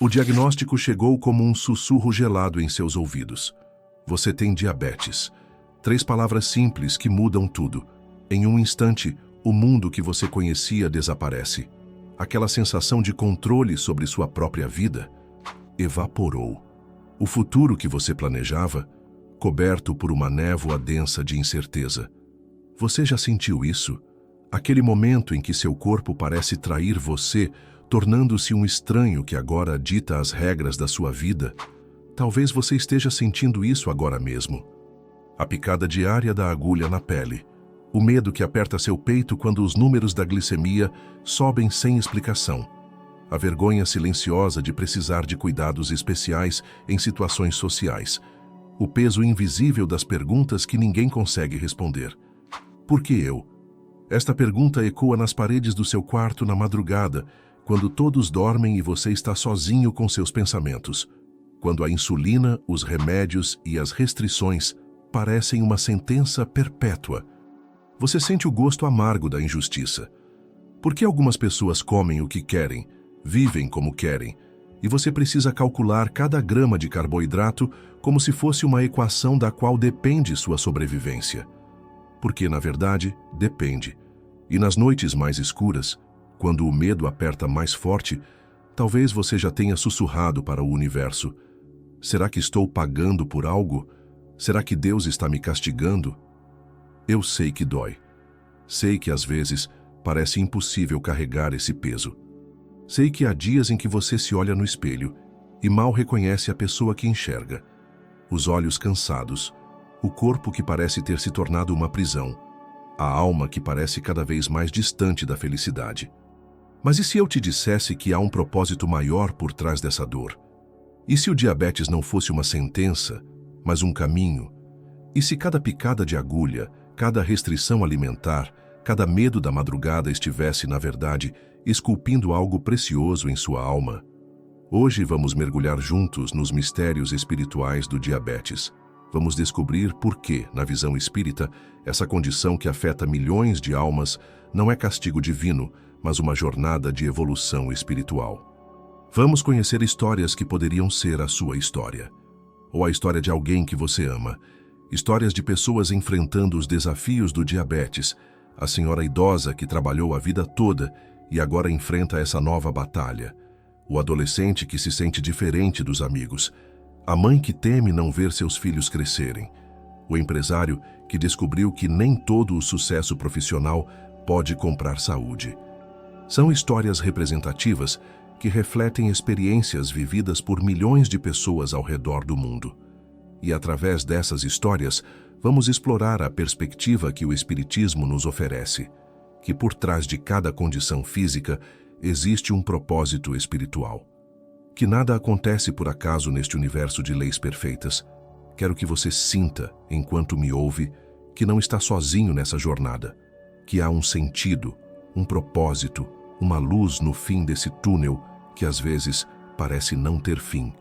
O diagnóstico chegou como um sussurro gelado em seus ouvidos. Você tem diabetes. 3 palavras simples que mudam tudo. Em um instante, o mundo que você conhecia desaparece. Aquela sensação de controle sobre sua própria vida evaporou. O futuro que você planejava, coberto por uma névoa densa de incerteza. Você já sentiu isso? Aquele momento em que seu corpo parece trair você, tornando-se um estranho que agora dita as regras da sua vida? Talvez você esteja sentindo isso agora mesmo. A picada diária da agulha na pele. O medo que aperta seu peito quando os números da glicemia sobem sem explicação. A vergonha silenciosa de precisar de cuidados especiais em situações sociais. O peso invisível das perguntas que ninguém consegue responder. Por que eu? Esta pergunta ecoa nas paredes do seu quarto na madrugada, quando todos dormem e você está sozinho com seus pensamentos. Quando a insulina, os remédios e as restrições parecem uma sentença perpétua. Você sente o gosto amargo da injustiça. Por que algumas pessoas comem o que querem, vivem como querem, e você precisa calcular cada grama de carboidrato como se fosse uma equação da qual depende sua sobrevivência? Porque, na verdade, depende. E nas noites mais escuras, quando o medo aperta mais forte, talvez você já tenha sussurrado para o universo: será que estou pagando por algo? Será que Deus está me castigando? Eu sei que dói. Sei que às vezes parece impossível carregar esse peso. Sei que há dias em que você se olha no espelho e mal reconhece a pessoa que enxerga. Os olhos cansados, o corpo que parece ter se tornado uma prisão, a alma que parece cada vez mais distante da felicidade. Mas e se eu te dissesse que há um propósito maior por trás dessa dor? E se o diabetes não fosse uma sentença, mas um caminho? E se cada picada de agulha, cada restrição alimentar, cada medo da madrugada estivesse, na verdade, esculpindo algo precioso em sua alma? Hoje vamos mergulhar juntos nos mistérios espirituais do diabetes. Vamos descobrir por que, na visão espírita, essa condição que afeta milhões de almas não é castigo divino, mas uma jornada de evolução espiritual. Vamos conhecer histórias que poderiam ser a sua história, ou a história de alguém que você ama. Histórias de pessoas enfrentando os desafios do diabetes, a senhora idosa que trabalhou a vida toda e agora enfrenta essa nova batalha, o adolescente que se sente diferente dos amigos, a mãe que teme não ver seus filhos crescerem, o empresário que descobriu que nem todo o sucesso profissional pode comprar saúde. São histórias representativas que refletem experiências vividas por milhões de pessoas ao redor do mundo. E através dessas histórias, vamos explorar a perspectiva que o Espiritismo nos oferece, que por trás de cada condição física existe um propósito espiritual. Que nada acontece por acaso neste universo de leis perfeitas. Quero que você sinta, enquanto me ouve, que não está sozinho nessa jornada, que há um sentido, um propósito, uma luz no fim desse túnel que às vezes parece não ter fim.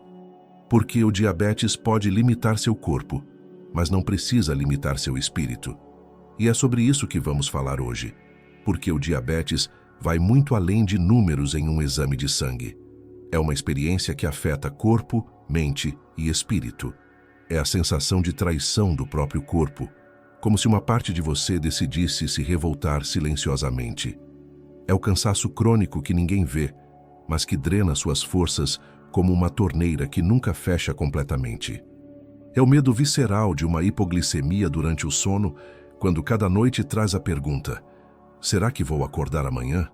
Porque o diabetes pode limitar seu corpo, mas não precisa limitar seu espírito. E é sobre isso que vamos falar hoje. Porque o diabetes vai muito além de números em um exame de sangue. É uma experiência que afeta corpo, mente e espírito. É a sensação de traição do próprio corpo, como se uma parte de você decidisse se revoltar silenciosamente. É o cansaço crônico que ninguém vê, mas que drena suas forças como uma torneira que nunca fecha completamente. É o medo visceral de uma hipoglicemia durante o sono, quando cada noite traz a pergunta: será que vou acordar amanhã?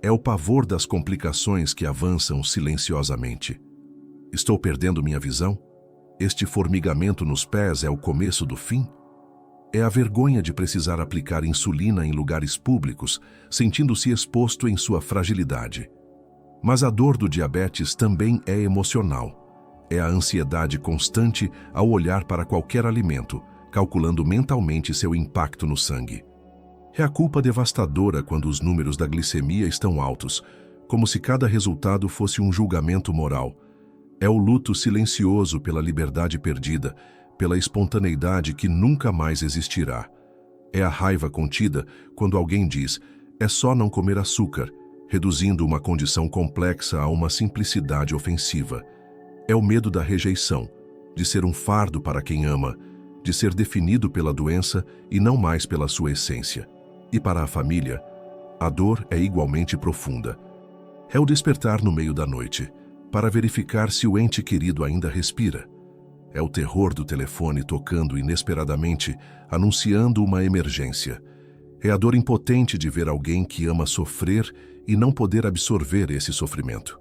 É o pavor das complicações que avançam silenciosamente. Estou perdendo minha visão? Este formigamento nos pés é o começo do fim? É a vergonha de precisar aplicar insulina em lugares públicos, sentindo-se exposto em sua fragilidade. Mas a dor do diabetes também é emocional. É a ansiedade constante ao olhar para qualquer alimento, calculando mentalmente seu impacto no sangue. É a culpa devastadora quando os números da glicemia estão altos, como se cada resultado fosse um julgamento moral. É o luto silencioso pela liberdade perdida, pela espontaneidade que nunca mais existirá. É a raiva contida quando alguém diz: é só não comer açúcar, reduzindo uma condição complexa a uma simplicidade ofensiva. É o medo da rejeição, de ser um fardo para quem ama, de ser definido pela doença e não mais pela sua essência. E para a família, a dor é igualmente profunda. É o despertar no meio da noite, para verificar se o ente querido ainda respira. É o terror do telefone tocando inesperadamente, anunciando uma emergência. É a dor impotente de ver alguém que ama sofrer e não poder absorver esse sofrimento.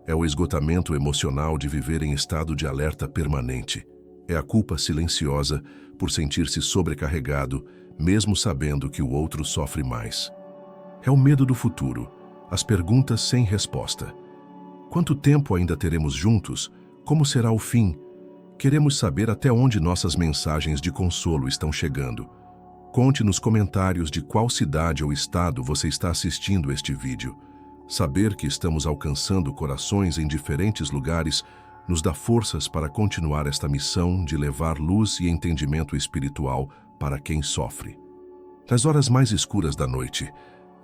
É o esgotamento emocional de viver em estado de alerta permanente. É a culpa silenciosa por sentir-se sobrecarregado, mesmo sabendo que o outro sofre mais. É o medo do futuro, as perguntas sem resposta. Quanto tempo ainda teremos juntos? Como será o fim? Queremos saber até onde nossas mensagens de consolo estão chegando. Conte nos comentários de qual cidade ou estado você está assistindo este vídeo. Saber que estamos alcançando corações em diferentes lugares nos dá forças para continuar esta missão de levar luz e entendimento espiritual para quem sofre. Nas horas mais escuras da noite,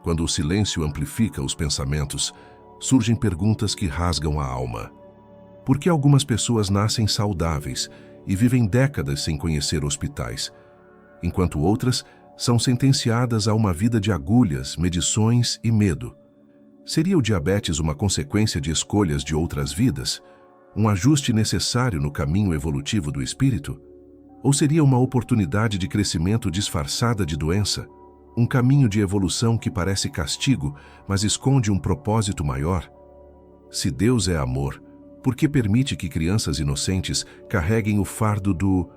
quando o silêncio amplifica os pensamentos, surgem perguntas que rasgam a alma. Por que algumas pessoas nascem saudáveis e vivem décadas sem conhecer hospitais, enquanto outras são sentenciadas a uma vida de agulhas, medições e medo? Seria o diabetes uma consequência de escolhas de outras vidas? Um ajuste necessário no caminho evolutivo do espírito? Ou seria uma oportunidade de crescimento disfarçada de doença? Um caminho de evolução que parece castigo, mas esconde um propósito maior? Se Deus é amor, por que permite que crianças inocentes carreguem o fardo do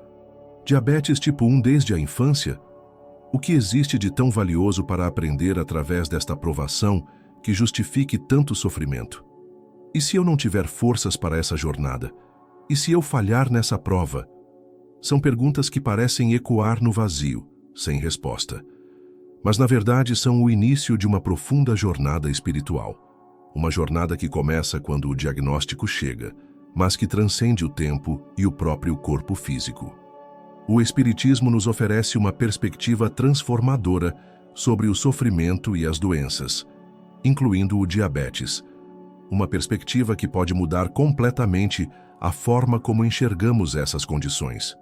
diabetes tipo 1 desde a infância? O que existe de tão valioso para aprender através desta provação que justifique tanto sofrimento? E se eu não tiver forças para essa jornada? E se eu falhar nessa prova? São perguntas que parecem ecoar no vazio, sem resposta. Mas na verdade são o início de uma profunda jornada espiritual. Uma jornada que começa quando o diagnóstico chega, mas que transcende o tempo e o próprio corpo físico. O Espiritismo nos oferece uma perspectiva transformadora sobre o sofrimento e as doenças, incluindo o diabetes. Uma perspectiva que pode mudar completamente a forma como enxergamos essas condições.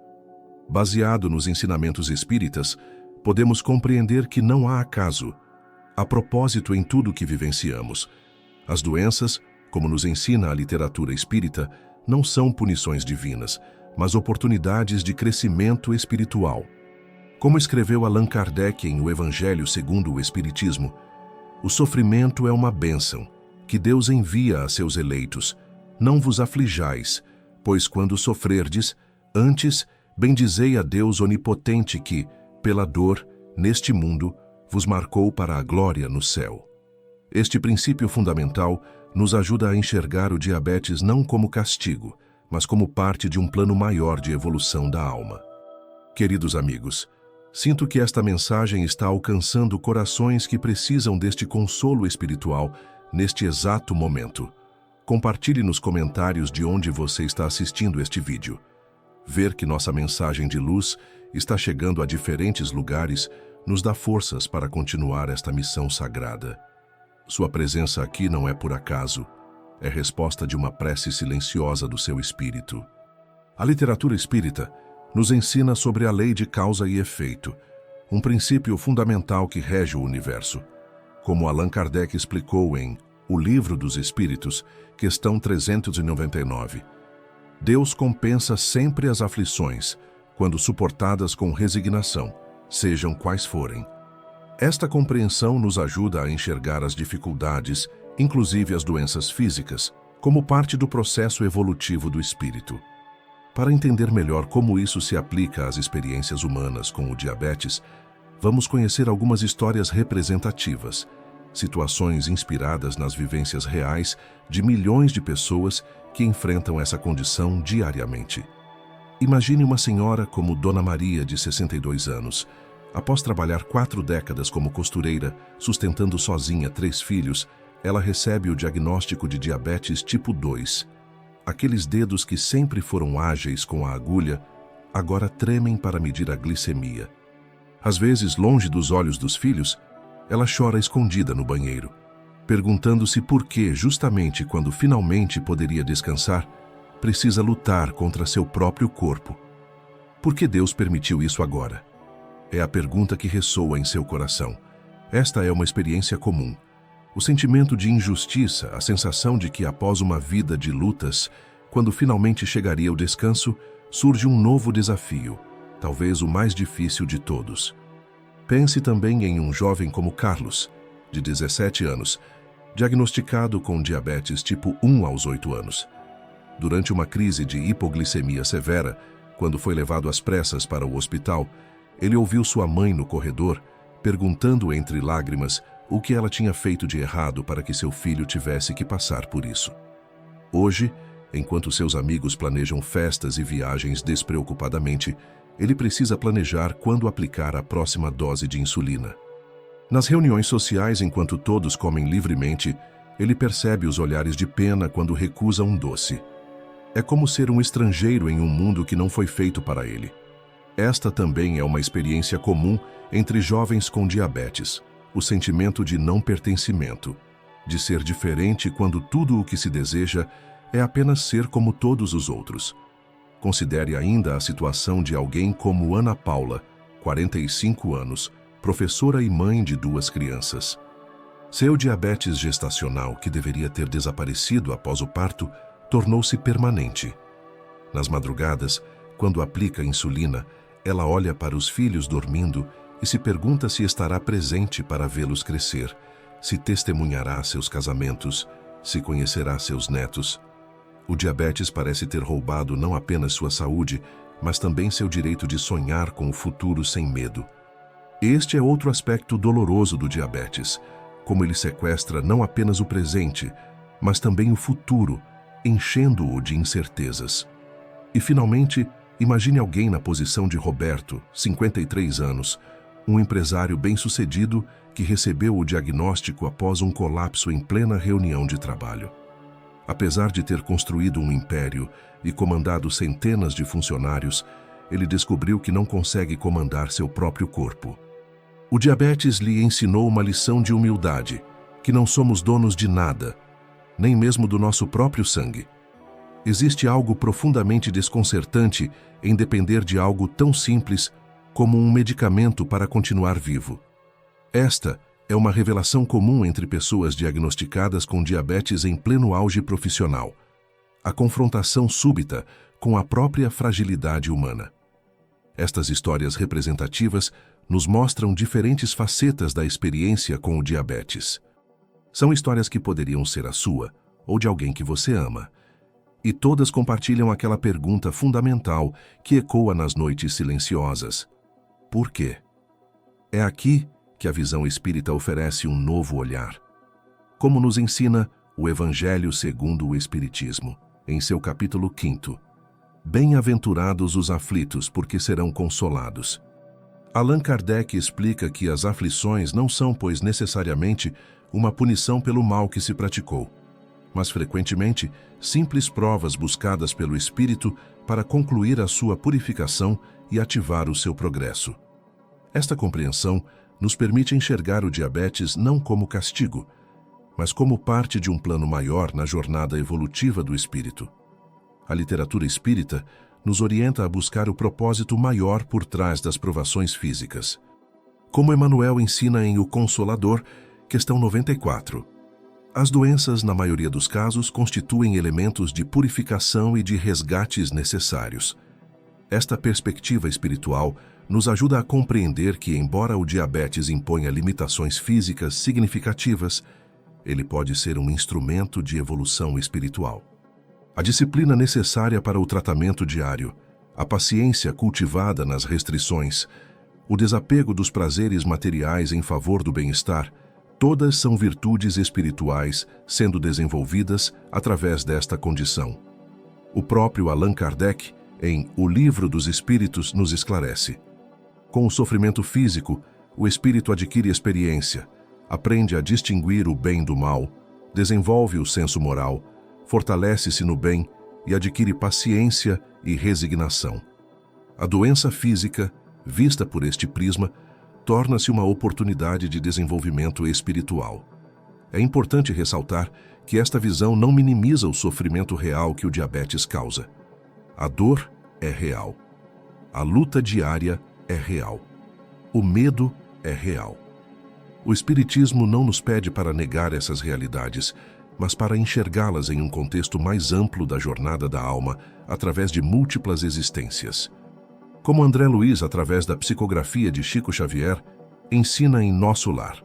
Baseado nos ensinamentos espíritas, podemos compreender que não há acaso. Há propósito em tudo que vivenciamos. As doenças, como nos ensina a literatura espírita, não são punições divinas, mas oportunidades de crescimento espiritual. Como escreveu Allan Kardec em O Evangelho segundo o Espiritismo, o sofrimento é uma bênção que Deus envia a seus eleitos. Não vos aflijais, pois quando sofrerdes, antes bendizei a Deus onipotente que, pela dor, neste mundo, vos marcou para a glória no céu. Este princípio fundamental nos ajuda a enxergar o diabetes não como castigo, mas como parte de um plano maior de evolução da alma. Queridos amigos, sinto que esta mensagem está alcançando corações que precisam deste consolo espiritual neste exato momento. Compartilhe nos comentários de onde você está assistindo este vídeo. Ver que nossa mensagem de luz está chegando a diferentes lugares nos dá forças para continuar esta missão sagrada. Sua presença aqui não é por acaso, é resposta de uma prece silenciosa do seu espírito. A literatura espírita nos ensina sobre a lei de causa e efeito, um princípio fundamental que rege o universo. Como Allan Kardec explicou em O Livro dos Espíritos, questão 399. Deus compensa sempre as aflições, quando suportadas com resignação, sejam quais forem. Esta compreensão nos ajuda a enxergar as dificuldades, inclusive as doenças físicas, como parte do processo evolutivo do espírito. Para entender melhor como isso se aplica às experiências humanas com o diabetes, vamos conhecer algumas histórias representativas, situações inspiradas nas vivências reais de milhões de pessoas que enfrentam essa condição diariamente. Imagine uma senhora como Dona Maria, de 62 anos. Após trabalhar 4 décadas como costureira, sustentando sozinha 3 filhos, ela recebe o diagnóstico de diabetes tipo 2. Aqueles dedos que sempre foram ágeis com a agulha, agora tremem para medir a glicemia. Às vezes, longe dos olhos dos filhos, ela chora escondida no banheiro. perguntando-se por que, justamente quando finalmente poderia descansar, precisa lutar contra seu próprio corpo. Por que Deus permitiu isso agora? É a pergunta que ressoa em seu coração. Esta é uma experiência comum. O sentimento de injustiça, a sensação de que após uma vida de lutas, quando finalmente chegaria o descanso, surge um novo desafio, talvez o mais difícil de todos. Pense também em um jovem como Carlos, de 17 anos, diagnosticado com diabetes tipo 1 aos 8 anos. Durante uma crise de hipoglicemia severa, quando foi levado às pressas para o hospital, ele ouviu sua mãe no corredor, perguntando entre lágrimas o que ela tinha feito de errado para que seu filho tivesse que passar por isso. Hoje, enquanto seus amigos planejam festas e viagens despreocupadamente, ele precisa planejar quando aplicar a próxima dose de insulina. Nas reuniões sociais, enquanto todos comem livremente, ele percebe os olhares de pena quando recusa um doce. É como ser um estrangeiro em um mundo que não foi feito para ele. Esta também é uma experiência comum entre jovens com diabetes, o sentimento de não pertencimento, de ser diferente quando tudo o que se deseja é apenas ser como todos os outros. Considere ainda a situação de alguém como Ana Paula, 45 anos, professora e mãe de 2 crianças. Seu diabetes gestacional, que deveria ter desaparecido após o parto, tornou-se permanente. Nas madrugadas, quando aplica insulina, ela olha para os filhos dormindo e se pergunta se estará presente para vê-los crescer, se testemunhará seus casamentos, se conhecerá seus netos. O diabetes parece ter roubado não apenas sua saúde, mas também seu direito de sonhar com o futuro sem medo. Este é outro aspecto doloroso do diabetes, como ele sequestra não apenas o presente, mas também o futuro, enchendo-o de incertezas. E, finalmente, imagine alguém na posição de Roberto, 53 anos, um empresário bem-sucedido que recebeu o diagnóstico após um colapso em plena reunião de trabalho. Apesar de ter construído um império e comandado centenas de funcionários, ele descobriu que não consegue comandar seu próprio corpo. O diabetes lhe ensinou uma lição de humildade, que não somos donos de nada, nem mesmo do nosso próprio sangue. Existe algo profundamente desconcertante em depender de algo tão simples como um medicamento para continuar vivo. Esta é uma revelação comum entre pessoas diagnosticadas com diabetes em pleno auge profissional. A confrontação súbita com a própria fragilidade humana. Estas histórias representativas nos mostram diferentes facetas da experiência com o diabetes. São histórias que poderiam ser a sua ou de alguém que você ama. E todas compartilham aquela pergunta fundamental que ecoa nas noites silenciosas. Por quê? É aqui que a visão espírita oferece um novo olhar. Como nos ensina o Evangelho segundo o Espiritismo, em seu capítulo 5. Bem-aventurados os aflitos, porque serão consolados. Allan Kardec explica que as aflições não são, pois, necessariamente uma punição pelo mal que se praticou, mas frequentemente simples provas buscadas pelo espírito para concluir a sua purificação e ativar o seu progresso. Esta compreensão nos permite enxergar o diabetes não como castigo, mas como parte de um plano maior na jornada evolutiva do espírito. A literatura espírita nos orienta a buscar o propósito maior por trás das provações físicas. Como Emmanuel ensina em O Consolador, questão 94. As doenças, na maioria dos casos, constituem elementos de purificação e de resgates necessários. Esta perspectiva espiritual nos ajuda a compreender que, embora o diabetes imponha limitações físicas significativas, ele pode ser um instrumento de evolução espiritual. A disciplina necessária para o tratamento diário, a paciência cultivada nas restrições, o desapego dos prazeres materiais em favor do bem-estar, todas são virtudes espirituais sendo desenvolvidas através desta condição. O próprio Allan Kardec, em O Livro dos Espíritos, nos esclarece. Com o sofrimento físico, o espírito adquire experiência, aprende a distinguir o bem do mal, desenvolve o senso moral, fortalece-se no bem e adquire paciência e resignação. A doença física, vista por este prisma, torna-se uma oportunidade de desenvolvimento espiritual. É importante ressaltar que esta visão não minimiza o sofrimento real que o diabetes causa. A dor é real. A luta diária é real. O medo é real. O Espiritismo não nos pede para negar essas realidades, mas para enxergá-las em um contexto mais amplo da jornada da alma, através de múltiplas existências. Como André Luiz, através da psicografia de Chico Xavier, ensina em Nosso Lar.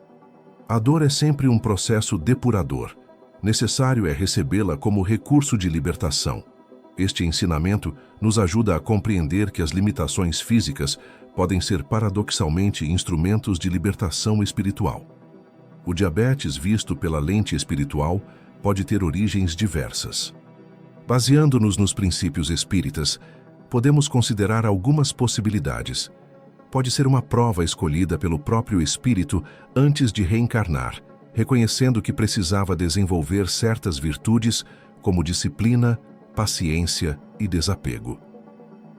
A dor é sempre um processo depurador. Necessário é recebê-la como recurso de libertação. Este ensinamento nos ajuda a compreender que as limitações físicas podem ser paradoxalmente instrumentos de libertação espiritual. O diabetes, visto pela lente espiritual, pode ter origens diversas. Baseando-nos nos princípios espíritas, podemos considerar algumas possibilidades. Pode ser uma prova escolhida pelo próprio espírito antes de reencarnar, reconhecendo que precisava desenvolver certas virtudes como disciplina, paciência e desapego.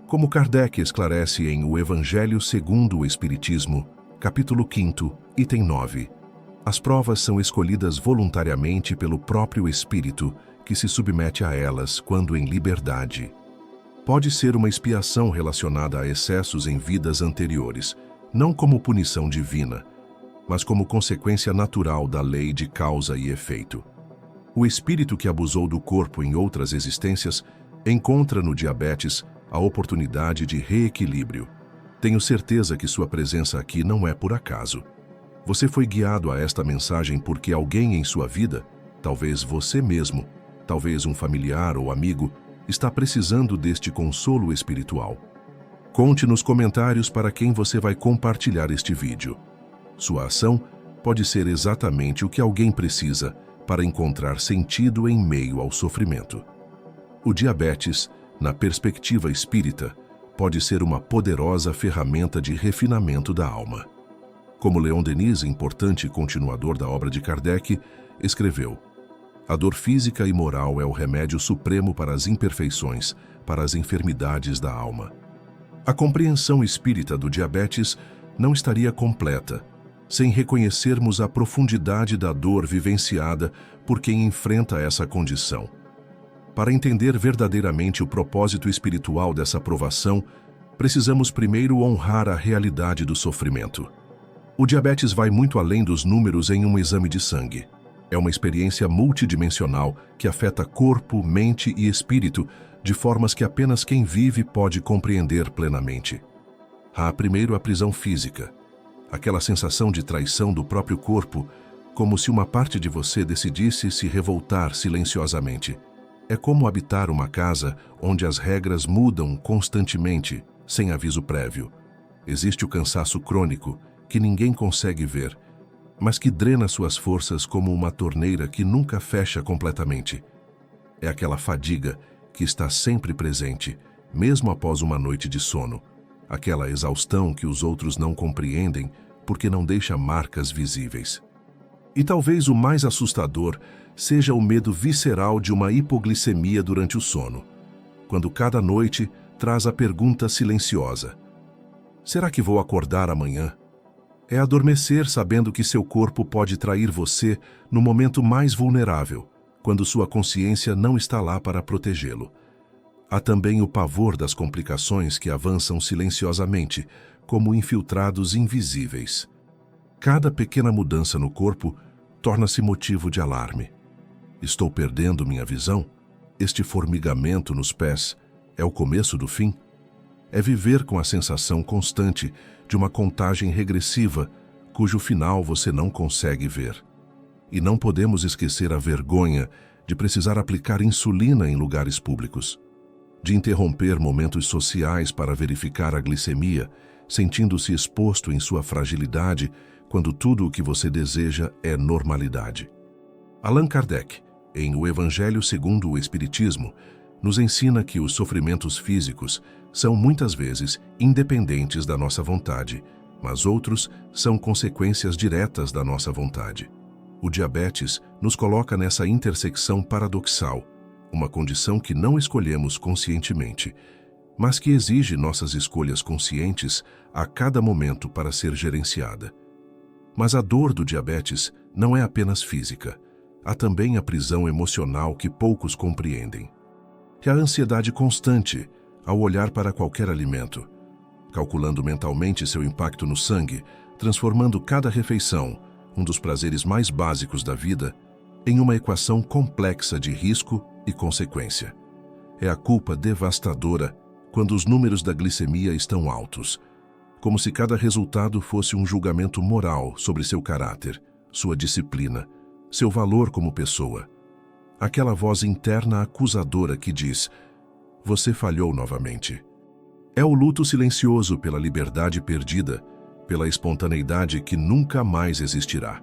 Como Kardec esclarece em O Evangelho segundo o Espiritismo, capítulo 5, item 9, as provas são escolhidas voluntariamente pelo próprio espírito, que se submete a elas quando em liberdade. Pode ser uma expiação relacionada a excessos em vidas anteriores, não como punição divina, mas como consequência natural da lei de causa e efeito. O espírito que abusou do corpo em outras existências encontra no diabetes a oportunidade de reequilíbrio. Tenho certeza que sua presença aqui não é por acaso. Você foi guiado a esta mensagem porque alguém em sua vida, talvez você mesmo, talvez um familiar ou amigo, está precisando deste consolo espiritual. Conte nos comentários para quem você vai compartilhar este vídeo. Sua ação pode ser exatamente o que alguém precisa para encontrar sentido em meio ao sofrimento. O diabetes, na perspectiva espírita, pode ser uma poderosa ferramenta de refinamento da alma. Como Leon Denis, importante continuador da obra de Kardec, escreveu: a dor física e moral é o remédio supremo para as imperfeições, para as enfermidades da alma. A compreensão espírita do diabetes não estaria completa sem reconhecermos a profundidade da dor vivenciada por quem enfrenta essa condição. Para entender verdadeiramente o propósito espiritual dessa provação, precisamos primeiro honrar a realidade do sofrimento. O diabetes vai muito além dos números em um exame de sangue. É uma experiência multidimensional que afeta corpo, mente e espírito de formas que apenas quem vive pode compreender plenamente. Há primeiro a prisão física, aquela sensação de traição do próprio corpo, como se uma parte de você decidisse se revoltar silenciosamente. É como habitar uma casa onde as regras mudam constantemente, sem aviso prévio. Existe o cansaço crônico, que ninguém consegue ver, mas que drena suas forças como uma torneira que nunca fecha completamente. É aquela fadiga que está sempre presente, mesmo após uma noite de sono. Aquela exaustão que os outros não compreendem porque não deixa marcas visíveis. E talvez o mais assustador seja o medo visceral de uma hipoglicemia durante o sono, quando cada noite traz a pergunta silenciosa: será que vou acordar amanhã? É adormecer sabendo que seu corpo pode trair você no momento mais vulnerável, quando sua consciência não está lá para protegê-lo. Há também o pavor das complicações que avançam silenciosamente, como infiltrados invisíveis. Cada pequena mudança no corpo torna-se motivo de alarme. Estou perdendo minha visão? Este formigamento nos pés é o começo do fim? É viver com a sensação constante de uma contagem regressiva, cujo final você não consegue ver. E não podemos esquecer a vergonha de precisar aplicar insulina em lugares públicos, de interromper momentos sociais para verificar a glicemia, sentindo-se exposto em sua fragilidade, quando tudo o que você deseja é normalidade. Allan Kardec, em O Evangelho segundo o Espiritismo, nos ensina que os sofrimentos físicos são muitas vezes independentes da nossa vontade, mas outros são consequências diretas da nossa vontade. O diabetes nos coloca nessa intersecção paradoxal, uma condição que não escolhemos conscientemente, mas que exige nossas escolhas conscientes a cada momento para ser gerenciada. Mas a dor do diabetes não é apenas física. Há também a prisão emocional que poucos compreendem. E a ansiedade constante ao olhar para qualquer alimento, calculando mentalmente seu impacto no sangue, transformando cada refeição, um dos prazeres mais básicos da vida, em uma equação complexa de risco e consequência. É a culpa devastadora quando os números da glicemia estão altos, como se cada resultado fosse um julgamento moral sobre seu caráter, sua disciplina, seu valor como pessoa. Aquela voz interna acusadora que diz: você falhou novamente. É o luto silencioso pela liberdade perdida, pela espontaneidade que nunca mais existirá.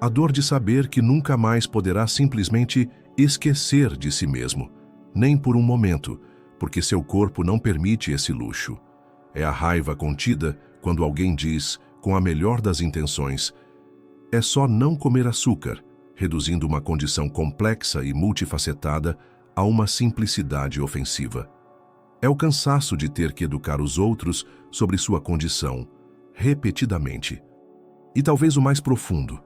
A dor de saber que nunca mais poderá simplesmente esquecer de si mesmo, nem por um momento, porque seu corpo não permite esse luxo. É a raiva contida quando alguém diz, com a melhor das intenções: é só não comer açúcar, reduzindo uma condição complexa e multifacetada a uma simplicidade ofensiva. É o cansaço de ter que educar os outros sobre sua condição, repetidamente. E talvez o mais profundo,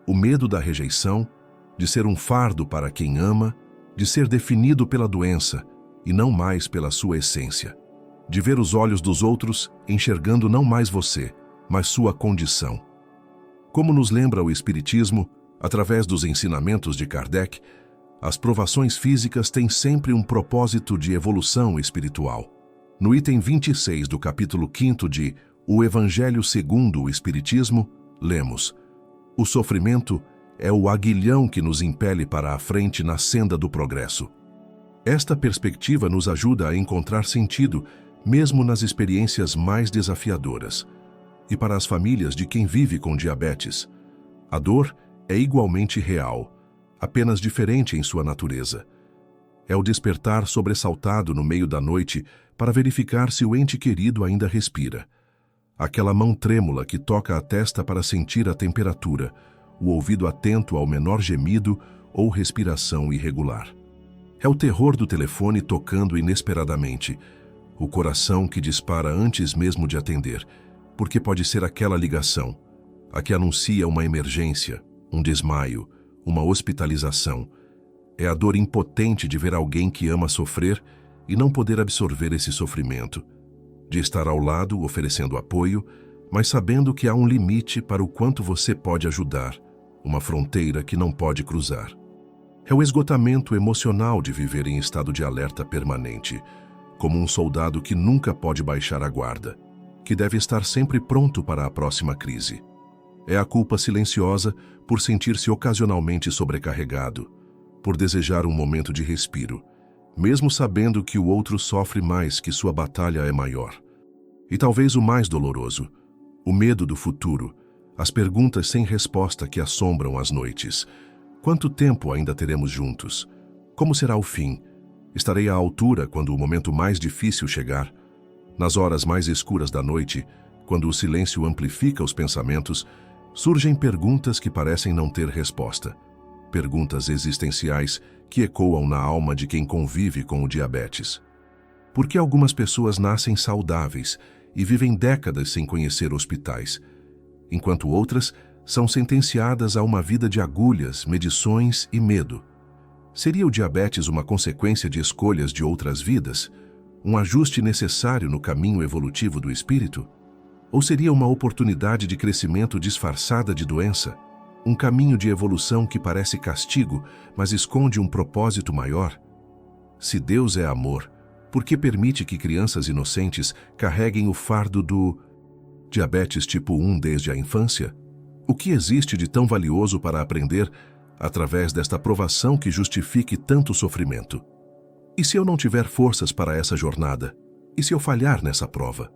o medo da rejeição, de ser um fardo para quem ama, de ser definido pela doença e não mais pela sua essência, de ver os olhos dos outros enxergando não mais você, mas sua condição. Como nos lembra o Espiritismo, através dos ensinamentos de Kardec, as provações físicas têm sempre um propósito de evolução espiritual. No item 26 do capítulo 5º de O Evangelho segundo o Espiritismo, lemos: o sofrimento é o aguilhão que nos impele para a frente na senda do progresso. Esta perspectiva nos ajuda a encontrar sentido, mesmo nas experiências mais desafiadoras. E para as famílias de quem vive com diabetes, a dor é igualmente real, apenas diferente em sua natureza. É o despertar sobressaltado no meio da noite para verificar se o ente querido ainda respira. Aquela mão trêmula que toca a testa para sentir a temperatura, o ouvido atento ao menor gemido ou respiração irregular. É o terror do telefone tocando inesperadamente, o coração que dispara antes mesmo de atender, porque pode ser aquela ligação, a que anuncia uma emergência, um desmaio, uma hospitalização. É a dor impotente de ver alguém que ama sofrer e não poder absorver esse sofrimento, de estar ao lado oferecendo apoio, mas sabendo que há um limite para o quanto você pode ajudar, uma fronteira que não pode cruzar. É o esgotamento emocional de viver em estado de alerta permanente, como um soldado que nunca pode baixar a guarda, que deve estar sempre pronto para a próxima crise. É a culpa silenciosa por sentir-se ocasionalmente sobrecarregado, por desejar um momento de respiro, mesmo sabendo que o outro sofre mais, que sua batalha é maior. E talvez o mais doloroso, o medo do futuro, as perguntas sem resposta que assombram as noites. Quanto tempo ainda teremos juntos? Como será o fim? Estarei à altura quando o momento mais difícil chegar? Nas horas mais escuras da noite, quando o silêncio amplifica os pensamentos, surgem perguntas que parecem não ter resposta. Perguntas existenciais que ecoam na alma de quem convive com o diabetes. Por que algumas pessoas nascem saudáveis e vivem décadas sem conhecer hospitais, enquanto outras são sentenciadas a uma vida de agulhas, medições e medo? Seria o diabetes uma consequência de escolhas de outras vidas? Um ajuste necessário no caminho evolutivo do espírito? Ou seria uma oportunidade de crescimento disfarçada de doença? Um caminho de evolução que parece castigo, mas esconde um propósito maior? Se Deus é amor, por que permite que crianças inocentes carreguem o fardo do diabetes tipo 1 desde a infância? O que existe de tão valioso para aprender através desta provação que justifique tanto sofrimento? E se eu não tiver forças para essa jornada? E se eu falhar nessa prova?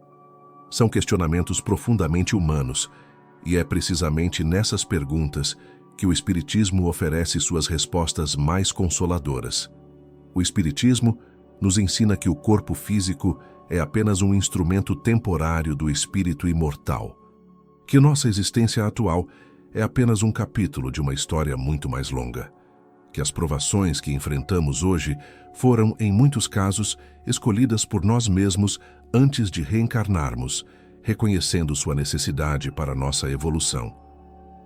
São questionamentos profundamente humanos, e é precisamente nessas perguntas que o Espiritismo oferece suas respostas mais consoladoras. O Espiritismo nos ensina que o corpo físico é apenas um instrumento temporário do espírito imortal, que nossa existência atual é apenas um capítulo de uma história muito mais longa, que as provações que enfrentamos hoje foram, em muitos casos, escolhidas por nós mesmos antes de reencarnarmos, reconhecendo sua necessidade para nossa evolução.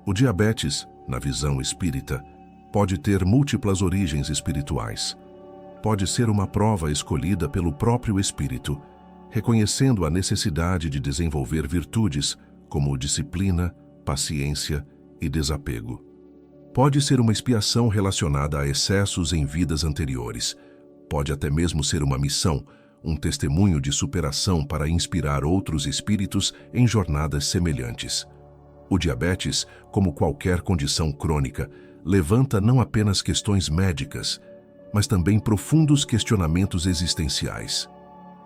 O diabetes na visão espírita, pode ter múltiplas origens espirituais. Pode ser uma prova escolhida pelo próprio espírito, reconhecendo a necessidade de desenvolver virtudes como disciplina, paciência e desapego. Pode ser uma expiação relacionada a excessos em vidas anteriores. Pode até mesmo ser uma missão, um testemunho de superação para inspirar outros espíritos em jornadas semelhantes. O diabetes, como qualquer condição crônica, levanta não apenas questões médicas, mas também profundos questionamentos existenciais.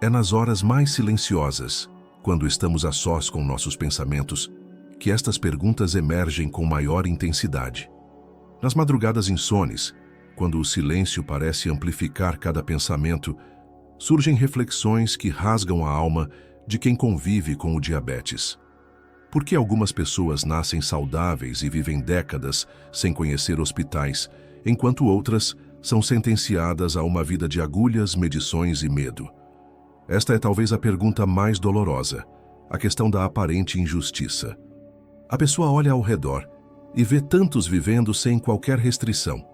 É nas horas mais silenciosas, quando estamos a sós com nossos pensamentos, que estas perguntas emergem com maior intensidade. Nas madrugadas insones, quando o silêncio parece amplificar cada pensamento, surgem reflexões que rasgam a alma de quem convive com o diabetes. Por que algumas pessoas nascem saudáveis e vivem décadas sem conhecer hospitais, enquanto outras são sentenciadas a uma vida de agulhas, medições e medo? Esta é talvez a pergunta mais dolorosa, a questão da aparente injustiça. A pessoa olha ao redor e vê tantos vivendo sem qualquer restrição,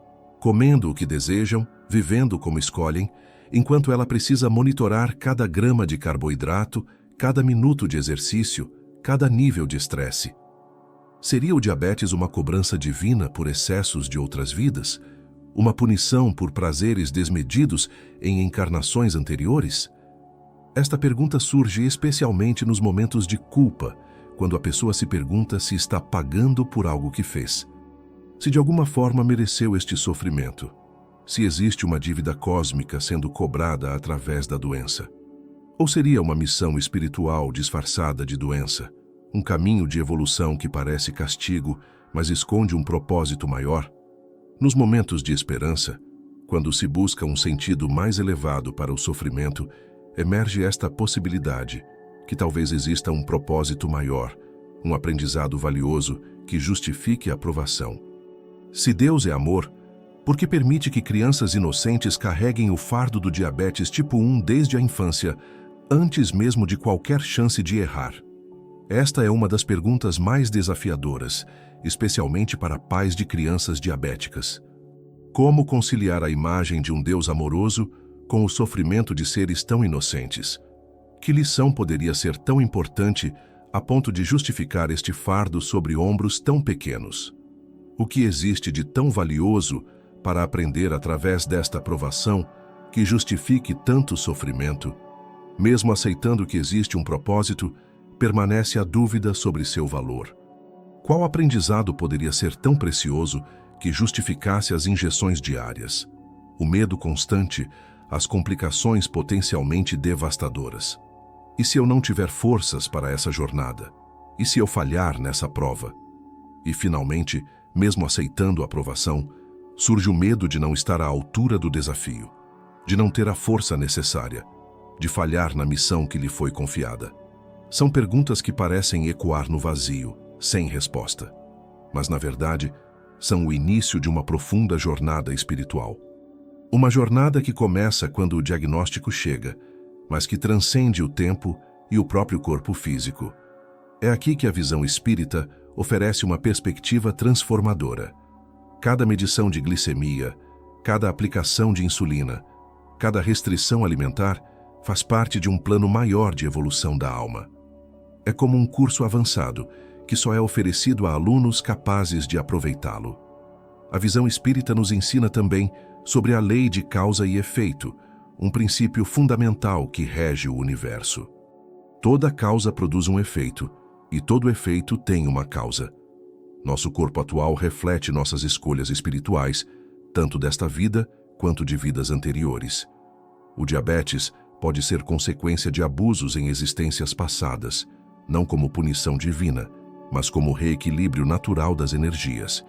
comendo o que desejam, vivendo como escolhem, enquanto ela precisa monitorar cada grama de carboidrato, cada minuto de exercício, cada nível de estresse. Seria o diabetes uma cobrança divina por excessos de outras vidas? Uma punição por prazeres desmedidos em encarnações anteriores? Esta pergunta surge especialmente nos momentos de culpa, quando a pessoa se pergunta se está pagando por algo que fez. Se de alguma forma mereceu este sofrimento. Se existe uma dívida cósmica sendo cobrada através da doença. Ou seria uma missão espiritual disfarçada de doença? Um caminho de evolução que parece castigo, mas esconde um propósito maior? Nos momentos de esperança, quando se busca um sentido mais elevado para o sofrimento, emerge esta possibilidade, que talvez exista um propósito maior, um aprendizado valioso que justifique a provação. Se Deus é amor, por que permite que crianças inocentes carreguem o fardo do diabetes tipo 1 desde a infância, antes mesmo de qualquer chance de errar? Esta é uma das perguntas mais desafiadoras, especialmente para pais de crianças diabéticas. Como conciliar a imagem de um Deus amoroso com o sofrimento de seres tão inocentes? Que lição poderia ser tão importante a ponto de justificar este fardo sobre ombros tão pequenos? O que existe de tão valioso para aprender através desta provação que justifique tanto sofrimento? Mesmo aceitando que existe um propósito, permanece a dúvida sobre seu valor. Qual aprendizado poderia ser tão precioso que justificasse as injeções diárias, o medo constante, as complicações potencialmente devastadoras? E se eu não tiver forças para essa jornada? E se eu falhar nessa prova? E, finalmente, mesmo aceitando a provação, surge o medo de não estar à altura do desafio, de não ter a força necessária, de falhar na missão que lhe foi confiada. São perguntas que parecem ecoar no vazio, sem resposta. Mas, na verdade, são o início de uma profunda jornada espiritual. Uma jornada que começa quando o diagnóstico chega, mas que transcende o tempo e o próprio corpo físico. É aqui que a visão espírita oferece uma perspectiva transformadora. Cada medição de glicemia, cada aplicação de insulina, cada restrição alimentar faz parte de um plano maior de evolução da alma. É como um curso avançado, que só é oferecido a alunos capazes de aproveitá-lo. A visão espírita nos ensina também sobre a lei de causa e efeito, um princípio fundamental que rege o universo. Toda causa produz um efeito, e todo efeito tem uma causa. Nosso corpo atual reflete nossas escolhas espirituais, tanto desta vida quanto de vidas anteriores. O diabetes pode ser consequência de abusos em existências passadas, não como punição divina, mas como reequilíbrio natural das energias.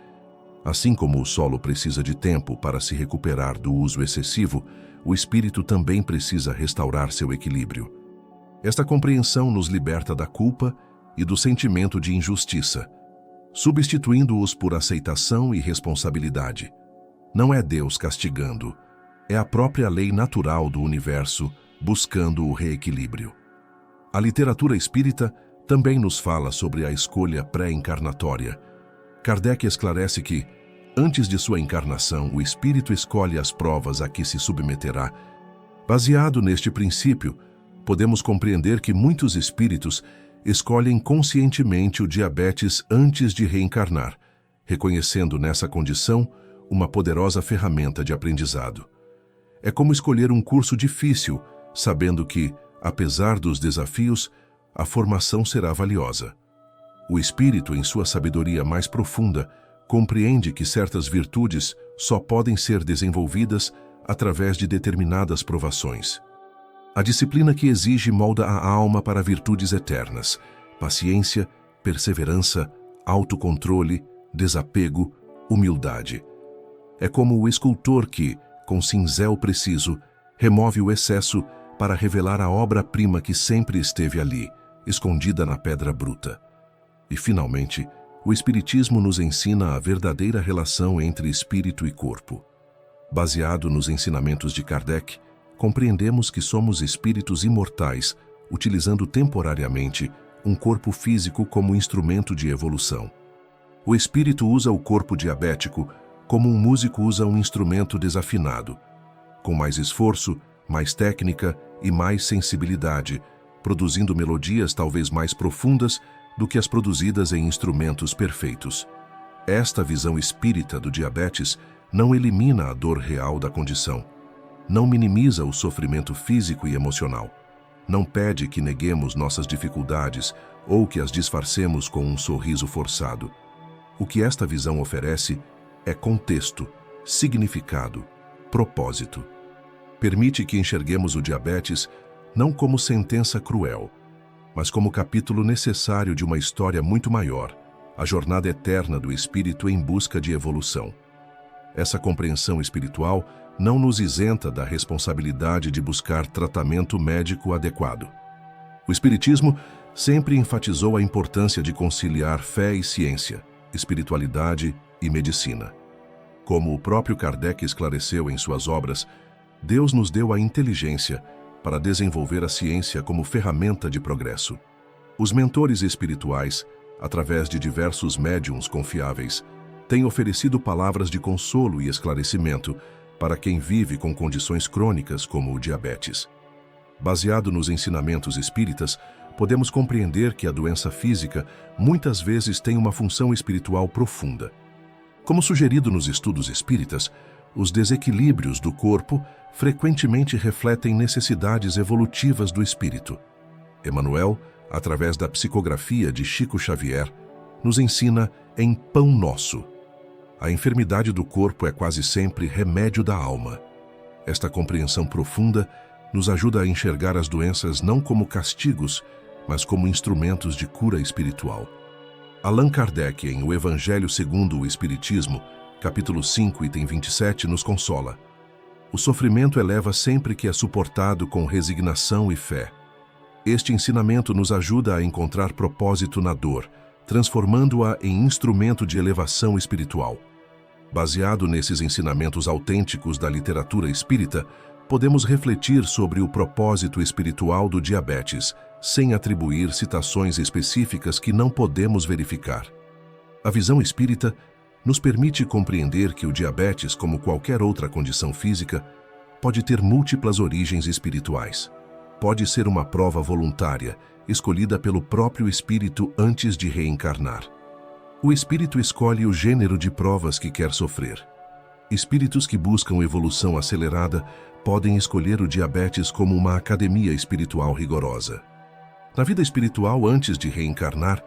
Assim como o solo precisa de tempo para se recuperar do uso excessivo, o espírito também precisa restaurar seu equilíbrio. Esta compreensão nos liberta da culpa e do sentimento de injustiça, substituindo-os por aceitação e responsabilidade. Não é Deus castigando, é a própria lei natural do universo buscando o reequilíbrio. A literatura espírita também nos fala sobre a escolha pré-encarnatória, Kardec esclarece que, antes de sua encarnação, o espírito escolhe as provas a que se submeterá. Baseado neste princípio, podemos compreender que muitos espíritos escolhem conscientemente o diabetes antes de reencarnar, reconhecendo nessa condição uma poderosa ferramenta de aprendizado. É como escolher um curso difícil, sabendo que, apesar dos desafios, a formação será valiosa. O espírito, em sua sabedoria mais profunda, compreende que certas virtudes só podem ser desenvolvidas através de determinadas provações. A disciplina que exige molda a alma para virtudes eternas: paciência, perseverança, autocontrole, desapego, humildade. É como o escultor que, com cinzel preciso, remove o excesso para revelar a obra-prima que sempre esteve ali, escondida na pedra bruta. E, finalmente, o Espiritismo nos ensina a verdadeira relação entre espírito e corpo. Baseado nos ensinamentos de Kardec, compreendemos que somos espíritos imortais, utilizando temporariamente um corpo físico como instrumento de evolução. O espírito usa o corpo diabético como um músico usa um instrumento desafinado, com mais esforço, mais técnica e mais sensibilidade, produzindo melodias talvez mais profundas do que as produzidas em instrumentos perfeitos. Esta visão espírita do diabetes não elimina a dor real da condição, não minimiza o sofrimento físico e emocional, não pede que neguemos nossas dificuldades ou que as disfarcemos com um sorriso forçado. O que esta visão oferece é contexto, significado, propósito. Permite que enxerguemos o diabetes não como sentença cruel, mas como capítulo necessário de uma história muito maior, a jornada eterna do espírito em busca de evolução. Essa compreensão espiritual não nos isenta da responsabilidade de buscar tratamento médico adequado. O Espiritismo sempre enfatizou a importância de conciliar fé e ciência, espiritualidade e medicina. Como o próprio Kardec esclareceu em suas obras, Deus nos deu a inteligência para desenvolver a ciência como ferramenta de progresso. Os mentores espirituais, através de diversos médiuns confiáveis, têm oferecido palavras de consolo e esclarecimento para quem vive com condições crônicas como o diabetes. Baseado nos ensinamentos espíritas, podemos compreender que a doença física muitas vezes tem uma função espiritual profunda. Como sugerido nos estudos espíritas, os desequilíbrios do corpo frequentemente refletem necessidades evolutivas do espírito. Emmanuel, através da psicografia de Chico Xavier, nos ensina em Pão Nosso: a enfermidade do corpo é quase sempre remédio da alma. Esta compreensão profunda nos ajuda a enxergar as doenças não como castigos, mas como instrumentos de cura espiritual. Allan Kardec, em O Evangelho segundo o Espiritismo, capítulo 5, item 27, nos consola: o sofrimento eleva sempre que é suportado com resignação e fé. Este ensinamento nos ajuda a encontrar propósito na dor, transformando-a em instrumento de elevação espiritual. Baseado nesses ensinamentos autênticos da literatura espírita, podemos refletir sobre o propósito espiritual do diabetes, sem atribuir citações específicas que não podemos verificar. A visão espírita nos permite compreender que o diabetes, como qualquer outra condição física, pode ter múltiplas origens espirituais. Pode ser uma prova voluntária, escolhida pelo próprio espírito antes de reencarnar. O espírito escolhe o gênero de provas que quer sofrer. Espíritos que buscam evolução acelerada podem escolher o diabetes como uma academia espiritual rigorosa. Na vida espiritual, antes de reencarnar,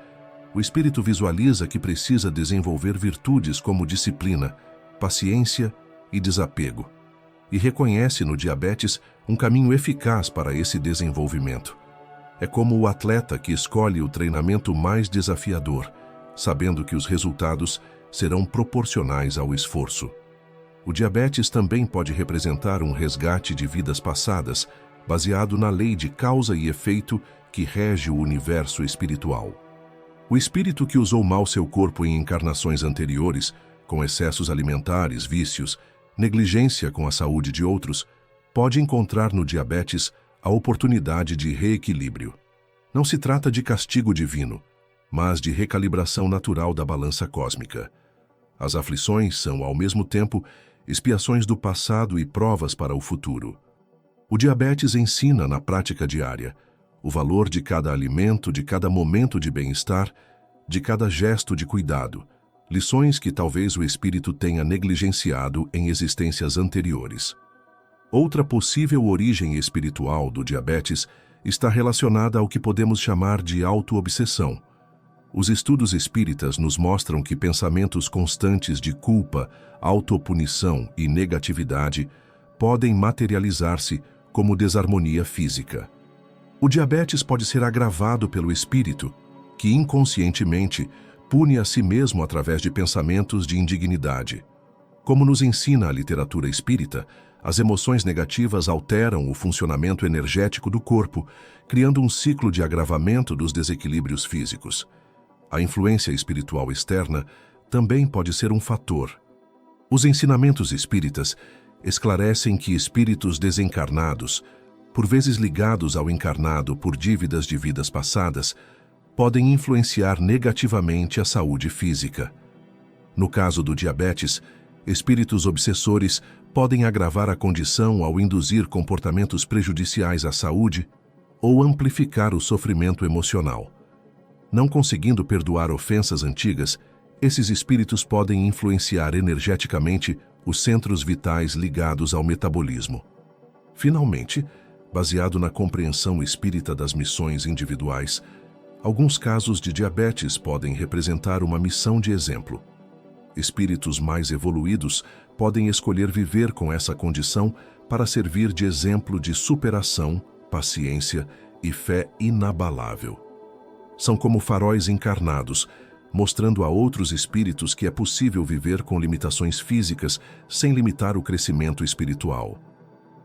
o espírito visualiza que precisa desenvolver virtudes como disciplina, paciência e desapego, e reconhece no diabetes um caminho eficaz para esse desenvolvimento. É como o atleta que escolhe o treinamento mais desafiador, sabendo que os resultados serão proporcionais ao esforço. O diabetes também pode representar um resgate de vidas passadas, baseado na lei de causa e efeito que rege o universo espiritual. O espírito que usou mal seu corpo em encarnações anteriores, com excessos alimentares, vícios, negligência com a saúde de outros, pode encontrar no diabetes a oportunidade de reequilíbrio. Não se trata de castigo divino, mas de recalibração natural da balança cósmica. As aflições são, ao mesmo tempo, expiações do passado e provas para o futuro. O diabetes ensina, na prática diária, o valor de cada alimento, de cada momento de bem-estar, de cada gesto de cuidado, lições que talvez o espírito tenha negligenciado em existências anteriores. Outra possível origem espiritual do diabetes está relacionada ao que podemos chamar de auto-obsessão. Os estudos espíritas nos mostram que pensamentos constantes de culpa, autopunição e negatividade podem materializar-se como desarmonia física. O diabetes pode ser agravado pelo espírito, que inconscientemente pune a si mesmo através de pensamentos de indignidade. Como nos ensina a literatura espírita, as emoções negativas alteram o funcionamento energético do corpo, criando um ciclo de agravamento dos desequilíbrios físicos. A influência espiritual externa também pode ser um fator. Os ensinamentos espíritas esclarecem que espíritos desencarnados, por vezes ligados ao encarnado por dívidas de vidas passadas, podem influenciar negativamente a saúde física. No caso do diabetes, espíritos obsessores podem agravar a condição ao induzir comportamentos prejudiciais à saúde ou amplificar o sofrimento emocional. Não conseguindo perdoar ofensas antigas, esses espíritos podem influenciar energeticamente os centros vitais ligados ao metabolismo. Finalmente, baseado na compreensão espírita das missões individuais, alguns casos de diabetes podem representar uma missão de exemplo. Espíritos mais evoluídos podem escolher viver com essa condição para servir de exemplo de superação, paciência e fé inabalável. São como faróis encarnados, mostrando a outros espíritos que é possível viver com limitações físicas sem limitar o crescimento espiritual.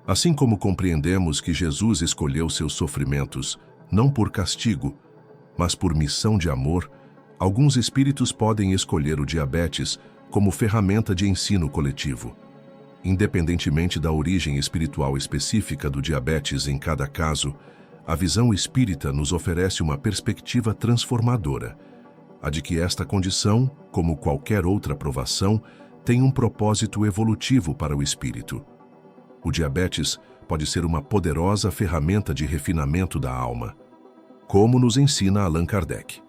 Assim como compreendemos que Jesus escolheu seus sofrimentos, não por castigo, mas por missão de amor, alguns espíritos podem escolher o diabetes como ferramenta de ensino coletivo. Independentemente da origem espiritual específica do diabetes em cada caso, a visão espírita nos oferece uma perspectiva transformadora, a de que esta condição, como qualquer outra provação, tem um propósito evolutivo para o espírito. O diabetes pode ser uma poderosa ferramenta de refinamento da alma, como nos ensina Allan Kardec.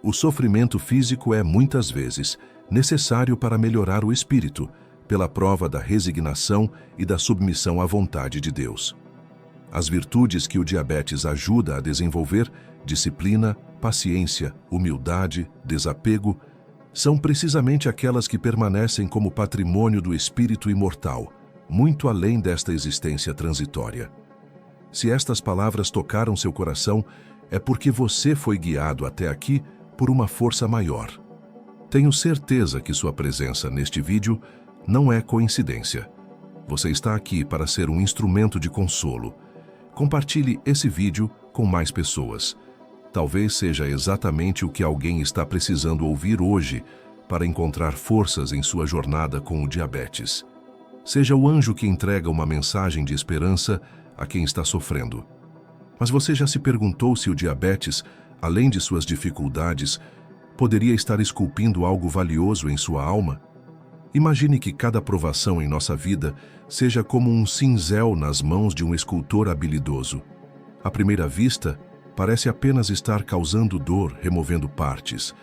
O sofrimento físico é, muitas vezes, necessário para melhorar o espírito, pela prova da resignação e da submissão à vontade de Deus. As virtudes que o diabetes ajuda a desenvolver, disciplina, paciência, humildade, desapego, são precisamente aquelas que permanecem como patrimônio do espírito imortal, muito além desta existência transitória. Se estas palavras tocaram seu coração, é porque você foi guiado até aqui por uma força maior. Tenho certeza que sua presença neste vídeo não é coincidência. Você está aqui para ser um instrumento de consolo. Compartilhe esse vídeo com mais pessoas. Talvez seja exatamente o que alguém está precisando ouvir hoje para encontrar forças em sua jornada com o diabetes. Seja o anjo que entrega uma mensagem de esperança a quem está sofrendo. Mas você já se perguntou se o diabetes, além de suas dificuldades, poderia estar esculpindo algo valioso em sua alma? Imagine que cada provação em nossa vida seja como um cinzel nas mãos de um escultor habilidoso. À primeira vista, parece apenas estar causando dor, removendo partes.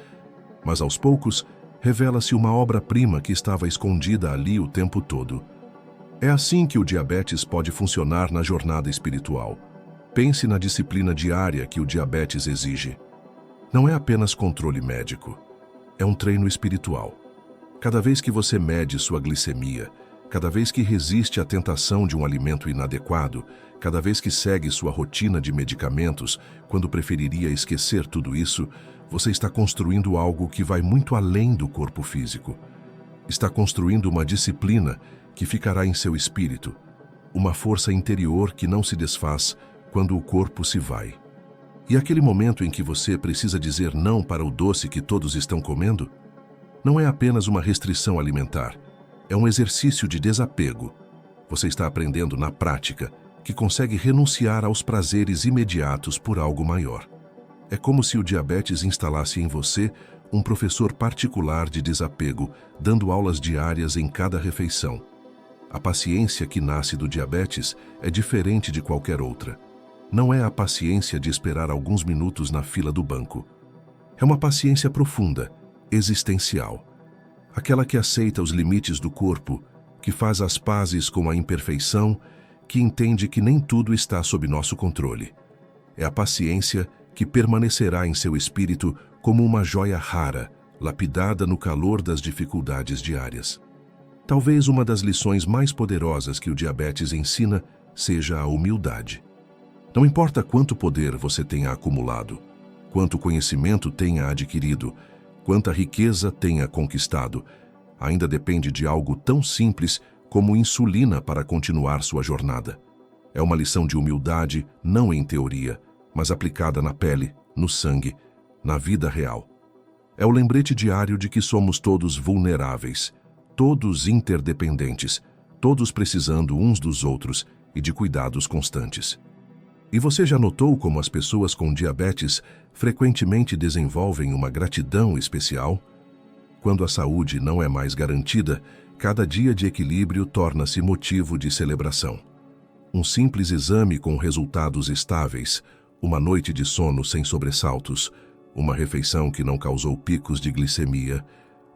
Mas aos poucos, revela-se uma obra-prima que estava escondida ali o tempo todo. É assim que o diabetes pode funcionar na jornada espiritual. Pense na disciplina diária que o diabetes exige. Não é apenas controle médico, é um treino espiritual. Cada vez que você mede sua glicemia, cada vez que resiste à tentação de um alimento inadequado, cada vez que segue sua rotina de medicamentos, quando preferiria esquecer tudo isso, você está construindo algo que vai muito além do corpo físico. Está construindo uma disciplina que ficará em seu espírito, uma força interior que não se desfaz quando o corpo se vai. E aquele momento em que você precisa dizer não para o doce que todos estão comendo? Não é apenas uma restrição alimentar, é um exercício de desapego. Você está aprendendo na prática que consegue renunciar aos prazeres imediatos por algo maior. É como se o diabetes instalasse em você um professor particular de desapego, dando aulas diárias em cada refeição. A paciência que nasce do diabetes é diferente de qualquer outra. Não é a paciência de esperar alguns minutos na fila do banco. É uma paciência profunda, existencial. Aquela que aceita os limites do corpo, que faz as pazes com a imperfeição, que entende que nem tudo está sob nosso controle. É a paciência que permanecerá em seu espírito como uma joia rara, lapidada no calor das dificuldades diárias. Talvez uma das lições mais poderosas que o diabetes ensina seja a humildade. Não importa quanto poder você tenha acumulado, quanto conhecimento tenha adquirido, quanta riqueza tenha conquistado, ainda depende de algo tão simples como insulina para continuar sua jornada. É uma lição de humildade, não em teoria, mas aplicada na pele, no sangue, na vida real. É o lembrete diário de que somos todos vulneráveis, todos interdependentes, todos precisando uns dos outros e de cuidados constantes. E você já notou como as pessoas com diabetes frequentemente desenvolvem uma gratidão especial? Quando a saúde não é mais garantida, cada dia de equilíbrio torna-se motivo de celebração. Um simples exame com resultados estáveis, uma noite de sono sem sobressaltos, uma refeição que não causou picos de glicemia,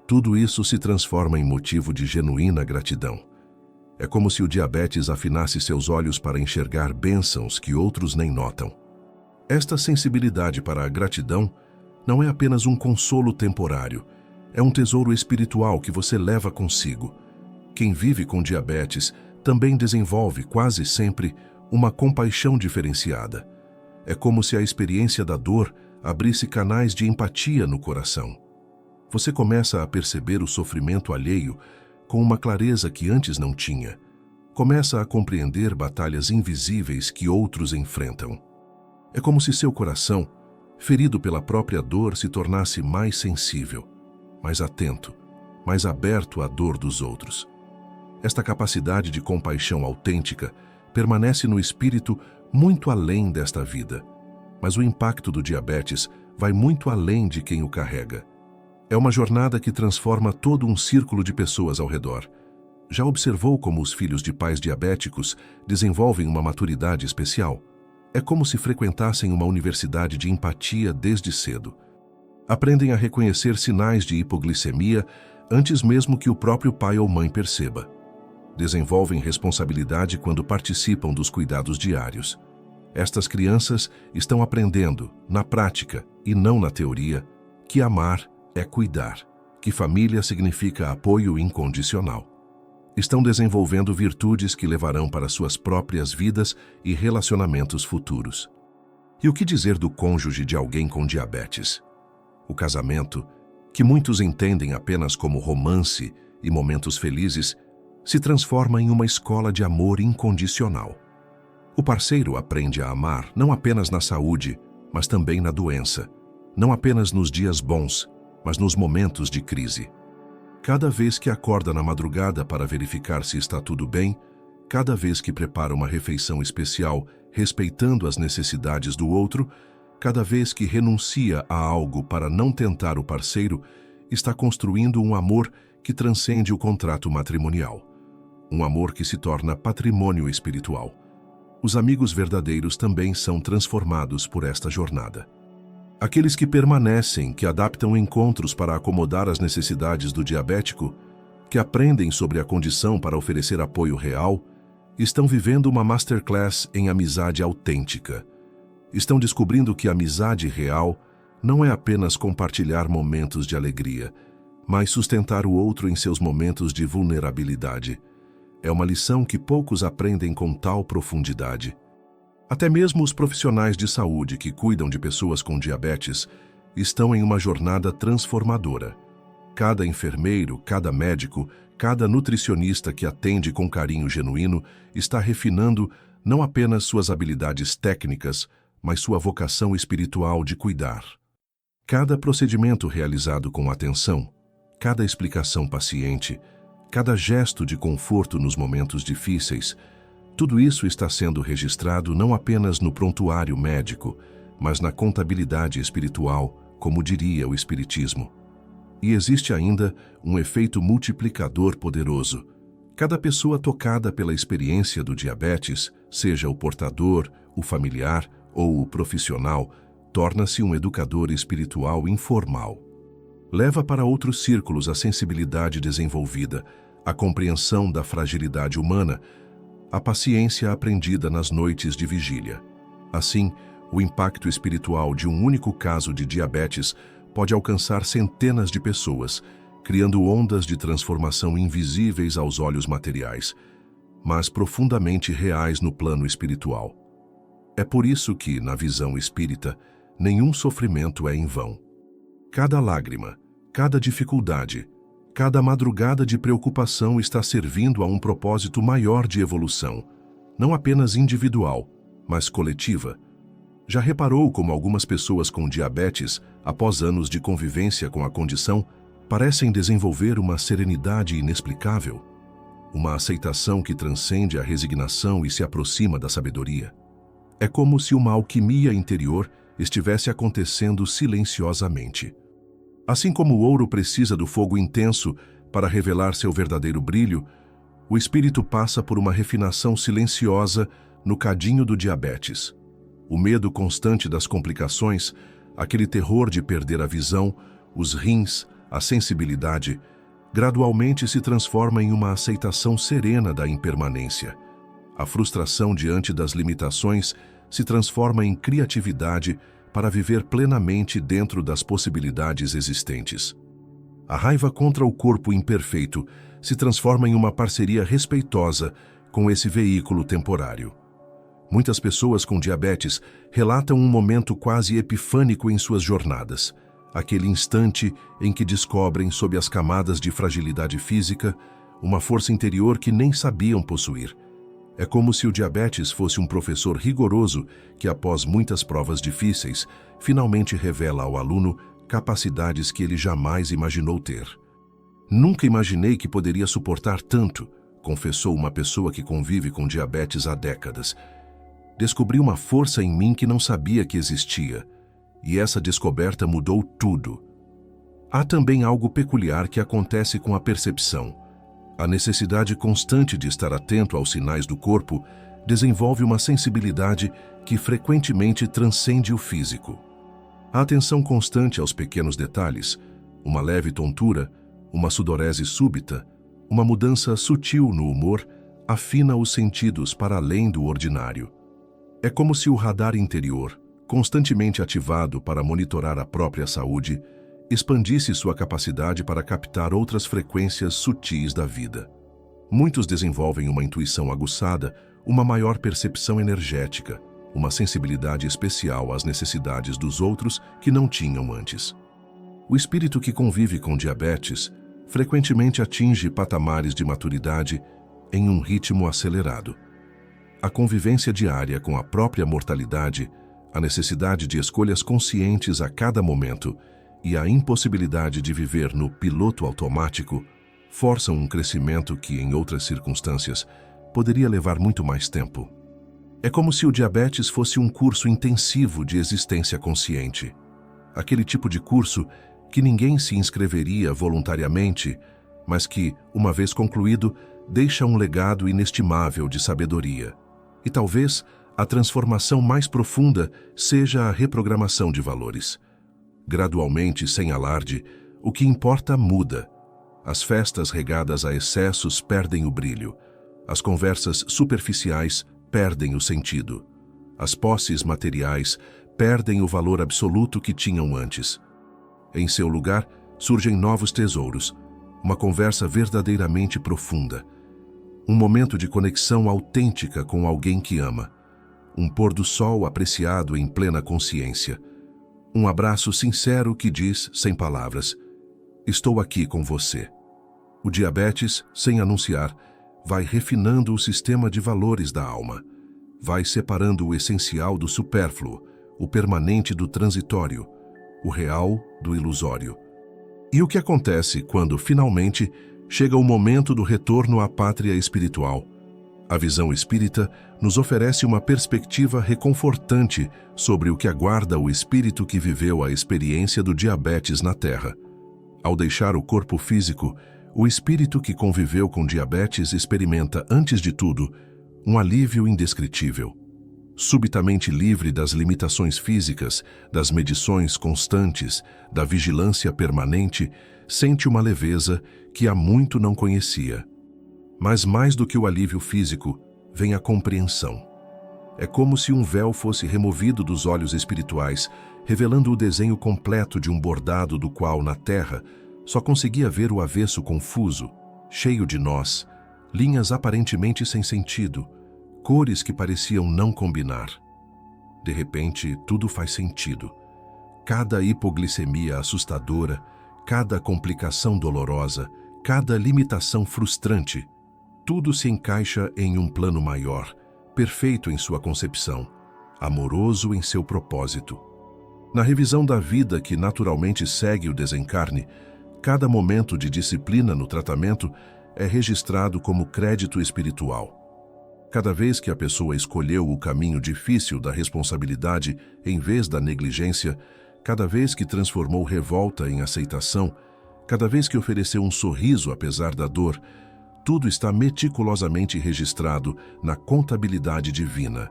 tudo isso se transforma em motivo de genuína gratidão. É como se o diabetes afinasse seus olhos para enxergar bênçãos que outros nem notam. Esta sensibilidade para a gratidão não é apenas um consolo temporário, é um tesouro espiritual que você leva consigo. Quem vive com diabetes também desenvolve, quase sempre, uma compaixão diferenciada. É como se a experiência da dor abrisse canais de empatia no coração. Você começa a perceber o sofrimento alheio com uma clareza que antes não tinha. Começa a compreender batalhas invisíveis que outros enfrentam. É como se seu coração, ferido pela própria dor, se tornasse mais sensível, mais atento, mais aberto à dor dos outros. Esta capacidade de compaixão autêntica permanece no espírito muito além desta vida. Mas o impacto do diabetes vai muito além de quem o carrega. É uma jornada que transforma todo um círculo de pessoas ao redor. Já observou como os filhos de pais diabéticos desenvolvem uma maturidade especial? É como se frequentassem uma universidade de empatia desde cedo. Aprendem a reconhecer sinais de hipoglicemia antes mesmo que o próprio pai ou mãe perceba. Desenvolvem responsabilidade quando participam dos cuidados diários. Estas crianças estão aprendendo, na prática e não na teoria, que amar é cuidar, que família significa apoio incondicional. Estão desenvolvendo virtudes que levarão para suas próprias vidas e relacionamentos futuros. E o que dizer do cônjuge de alguém com diabetes? O casamento, que muitos entendem apenas como romance e momentos felizes, se transforma em uma escola de amor incondicional. O parceiro aprende a amar não apenas na saúde, mas também na doença, não apenas nos dias bons, mas nos momentos de crise. Cada vez que acorda na madrugada para verificar se está tudo bem, cada vez que prepara uma refeição especial respeitando as necessidades do outro, cada vez que renuncia a algo para não tentar o parceiro, está construindo um amor que transcende o contrato matrimonial. Um amor que se torna patrimônio espiritual. Os amigos verdadeiros também são transformados por esta jornada. Aqueles que permanecem, que adaptam encontros para acomodar as necessidades do diabético, que aprendem sobre a condição para oferecer apoio real, estão vivendo uma masterclass em amizade autêntica. Estão descobrindo que a amizade real não é apenas compartilhar momentos de alegria, mas sustentar o outro em seus momentos de vulnerabilidade. É uma lição que poucos aprendem com tal profundidade. Até mesmo os profissionais de saúde que cuidam de pessoas com diabetes estão em uma jornada transformadora. Cada enfermeiro, cada médico, cada nutricionista que atende com carinho genuíno está refinando não apenas suas habilidades técnicas, mas sua vocação espiritual de cuidar. Cada procedimento realizado com atenção, cada explicação paciente, cada gesto de conforto nos momentos difíceis, tudo isso está sendo registrado não apenas no prontuário médico, mas na contabilidade espiritual, como diria o Espiritismo. E existe ainda um efeito multiplicador poderoso. Cada pessoa tocada pela experiência do diabetes, seja o portador, o familiar ou o profissional, torna-se um educador espiritual informal. Leva para outros círculos a sensibilidade desenvolvida, a compreensão da fragilidade humana, a paciência aprendida nas noites de vigília. Assim, o impacto espiritual de um único caso de diabetes pode alcançar centenas de pessoas, criando ondas de transformação invisíveis aos olhos materiais, mas profundamente reais no plano espiritual. É por isso que, na visão espírita, nenhum sofrimento é em vão. Cada lágrima, cada dificuldade, cada madrugada de preocupação está servindo a um propósito maior de evolução, não apenas individual, mas coletiva. Já reparou como algumas pessoas com diabetes, após anos de convivência com a condição, parecem desenvolver uma serenidade inexplicável? Uma aceitação que transcende a resignação e se aproxima da sabedoria. É como se uma alquimia interior estivesse acontecendo silenciosamente. Assim como o ouro precisa do fogo intenso para revelar seu verdadeiro brilho, o espírito passa por uma refinação silenciosa no cadinho do diabetes. O medo constante das complicações, aquele terror de perder a visão, os rins, a sensibilidade, gradualmente se transforma em uma aceitação serena da impermanência. A frustração diante das limitações se transforma em criatividade para viver plenamente dentro das possibilidades existentes. A raiva contra o corpo imperfeito se transforma em uma parceria respeitosa com esse veículo temporário. Muitas pessoas com diabetes relatam um momento quase epifânico em suas jornadas, aquele instante em que descobrem, sob as camadas de fragilidade física, uma força interior que nem sabiam possuir. É como se o diabetes fosse um professor rigoroso que, após muitas provas difíceis, finalmente revela ao aluno capacidades que ele jamais imaginou ter. Nunca imaginei que poderia suportar tanto, confessou uma pessoa que convive com diabetes há décadas. Descobri uma força em mim que não sabia que existia, e essa descoberta mudou tudo. Há também algo peculiar que acontece com a percepção. A necessidade constante de estar atento aos sinais do corpo desenvolve uma sensibilidade que frequentemente transcende o físico. A atenção constante aos pequenos detalhes, uma leve tontura, uma sudorese súbita, uma mudança sutil no humor, afina os sentidos para além do ordinário. É como se o radar interior, constantemente ativado para monitorar a própria saúde, expandisse sua capacidade para captar outras frequências sutis da vida. Muitos desenvolvem uma intuição aguçada, uma maior percepção energética, uma sensibilidade especial às necessidades dos outros que não tinham antes. O espírito que convive com diabetes frequentemente atinge patamares de maturidade em um ritmo acelerado. A convivência diária com a própria mortalidade, a necessidade de escolhas conscientes a cada momento e a impossibilidade de viver no piloto automático forçam um crescimento que, em outras circunstâncias, poderia levar muito mais tempo. É como se o diabetes fosse um curso intensivo de existência consciente. Aquele tipo de curso que ninguém se inscreveria voluntariamente, mas que, uma vez concluído, deixa um legado inestimável de sabedoria. E talvez a transformação mais profunda seja a reprogramação de valores. Gradualmente, sem alarde, o que importa muda. As festas regadas a excessos perdem o brilho. As conversas superficiais perdem o sentido. As posses materiais perdem o valor absoluto que tinham antes. Em seu lugar, surgem novos tesouros, uma conversa verdadeiramente profunda, um momento de conexão autêntica com alguém que ama, um pôr do sol apreciado em plena consciência, um abraço sincero que diz, sem palavras, estou aqui com você. O diabetes, sem anunciar, vai refinando o sistema de valores da alma, vai separando o essencial do supérfluo, o permanente do transitório, o real do ilusório. E o que acontece quando, finalmente, chega o momento do retorno à pátria espiritual? A visão espírita nos oferece uma perspectiva reconfortante sobre o que aguarda o espírito que viveu a experiência do diabetes na Terra. Ao deixar o corpo físico, o espírito que conviveu com diabetes experimenta, antes de tudo, um alívio indescritível. Subitamente livre das limitações físicas, das medições constantes, da vigilância permanente, sente uma leveza que há muito não conhecia. Mas mais do que o alívio físico, vem a compreensão. É como se um véu fosse removido dos olhos espirituais, revelando o desenho completo de um bordado do qual, na Terra, só conseguia ver o avesso confuso, cheio de nós, linhas aparentemente sem sentido, cores que pareciam não combinar. De repente, tudo faz sentido. Cada hipoglicemia assustadora, cada complicação dolorosa, cada limitação frustrante, tudo se encaixa em um plano maior, perfeito em sua concepção, amoroso em seu propósito. Na revisão da vida que naturalmente segue o desencarne, cada momento de disciplina no tratamento é registrado como crédito espiritual. Cada vez que a pessoa escolheu o caminho difícil da responsabilidade em vez da negligência, cada vez que transformou revolta em aceitação, cada vez que ofereceu um sorriso apesar da dor, tudo está meticulosamente registrado na contabilidade divina.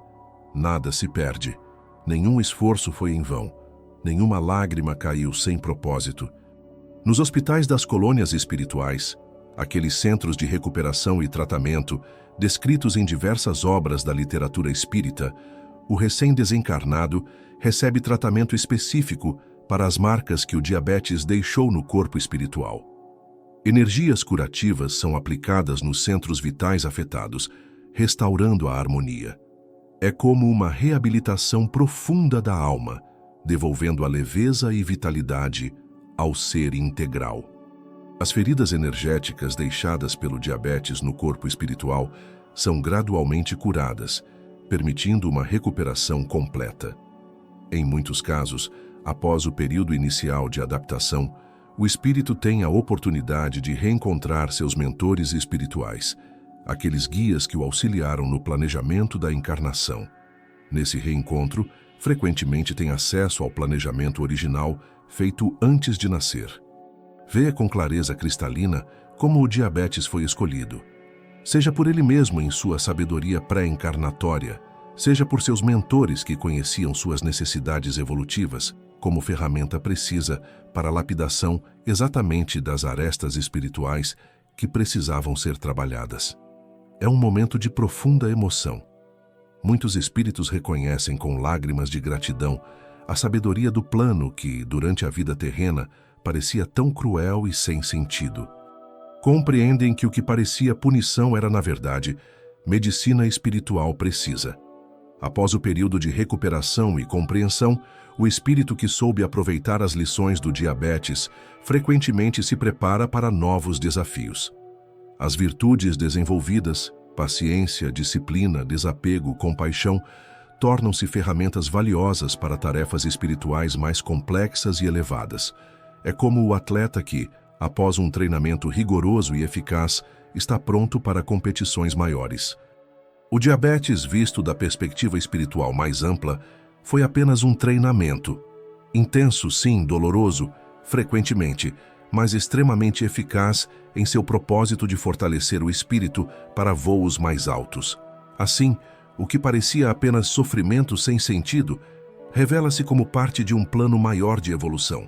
Nada se perde, nenhum esforço foi em vão, nenhuma lágrima caiu sem propósito. Nos hospitais das colônias espirituais, aqueles centros de recuperação e tratamento, descritos em diversas obras da literatura espírita, o recém-desencarnado recebe tratamento específico para as marcas que o diabetes deixou no corpo espiritual. Energias curativas são aplicadas nos centros vitais afetados, restaurando a harmonia. É como uma reabilitação profunda da alma, devolvendo a leveza e vitalidade ao ser integral. As feridas energéticas deixadas pelo diabetes no corpo espiritual são gradualmente curadas, permitindo uma recuperação completa. Em muitos casos, após o período inicial de adaptação, o espírito tem a oportunidade de reencontrar seus mentores espirituais, aqueles guias que o auxiliaram no planejamento da encarnação. Nesse reencontro, frequentemente tem acesso ao planejamento original feito antes de nascer. Vê com clareza cristalina como o diabetes foi escolhido. Seja por ele mesmo em sua sabedoria pré-encarnatória, seja por seus mentores que conheciam suas necessidades evolutivas, como ferramenta precisa para a lapidação exatamente das arestas espirituais que precisavam ser trabalhadas. É um momento de profunda emoção. Muitos espíritos reconhecem com lágrimas de gratidão a sabedoria do plano que, durante a vida terrena, parecia tão cruel e sem sentido. Compreendem que o que parecia punição era, na verdade, medicina espiritual precisa. Após o período de recuperação e compreensão, o espírito que soube aproveitar as lições do diabetes frequentemente se prepara para novos desafios. As virtudes desenvolvidas, paciência, disciplina, desapego, compaixão, tornam-se ferramentas valiosas para tarefas espirituais mais complexas e elevadas. É como o atleta que, após um treinamento rigoroso e eficaz, está pronto para competições maiores. O diabetes, visto da perspectiva espiritual mais ampla, foi apenas um treinamento. Intenso, sim, doloroso, frequentemente, mas extremamente eficaz em seu propósito de fortalecer o espírito para voos mais altos. Assim, o que parecia apenas sofrimento sem sentido, revela-se como parte de um plano maior de evolução.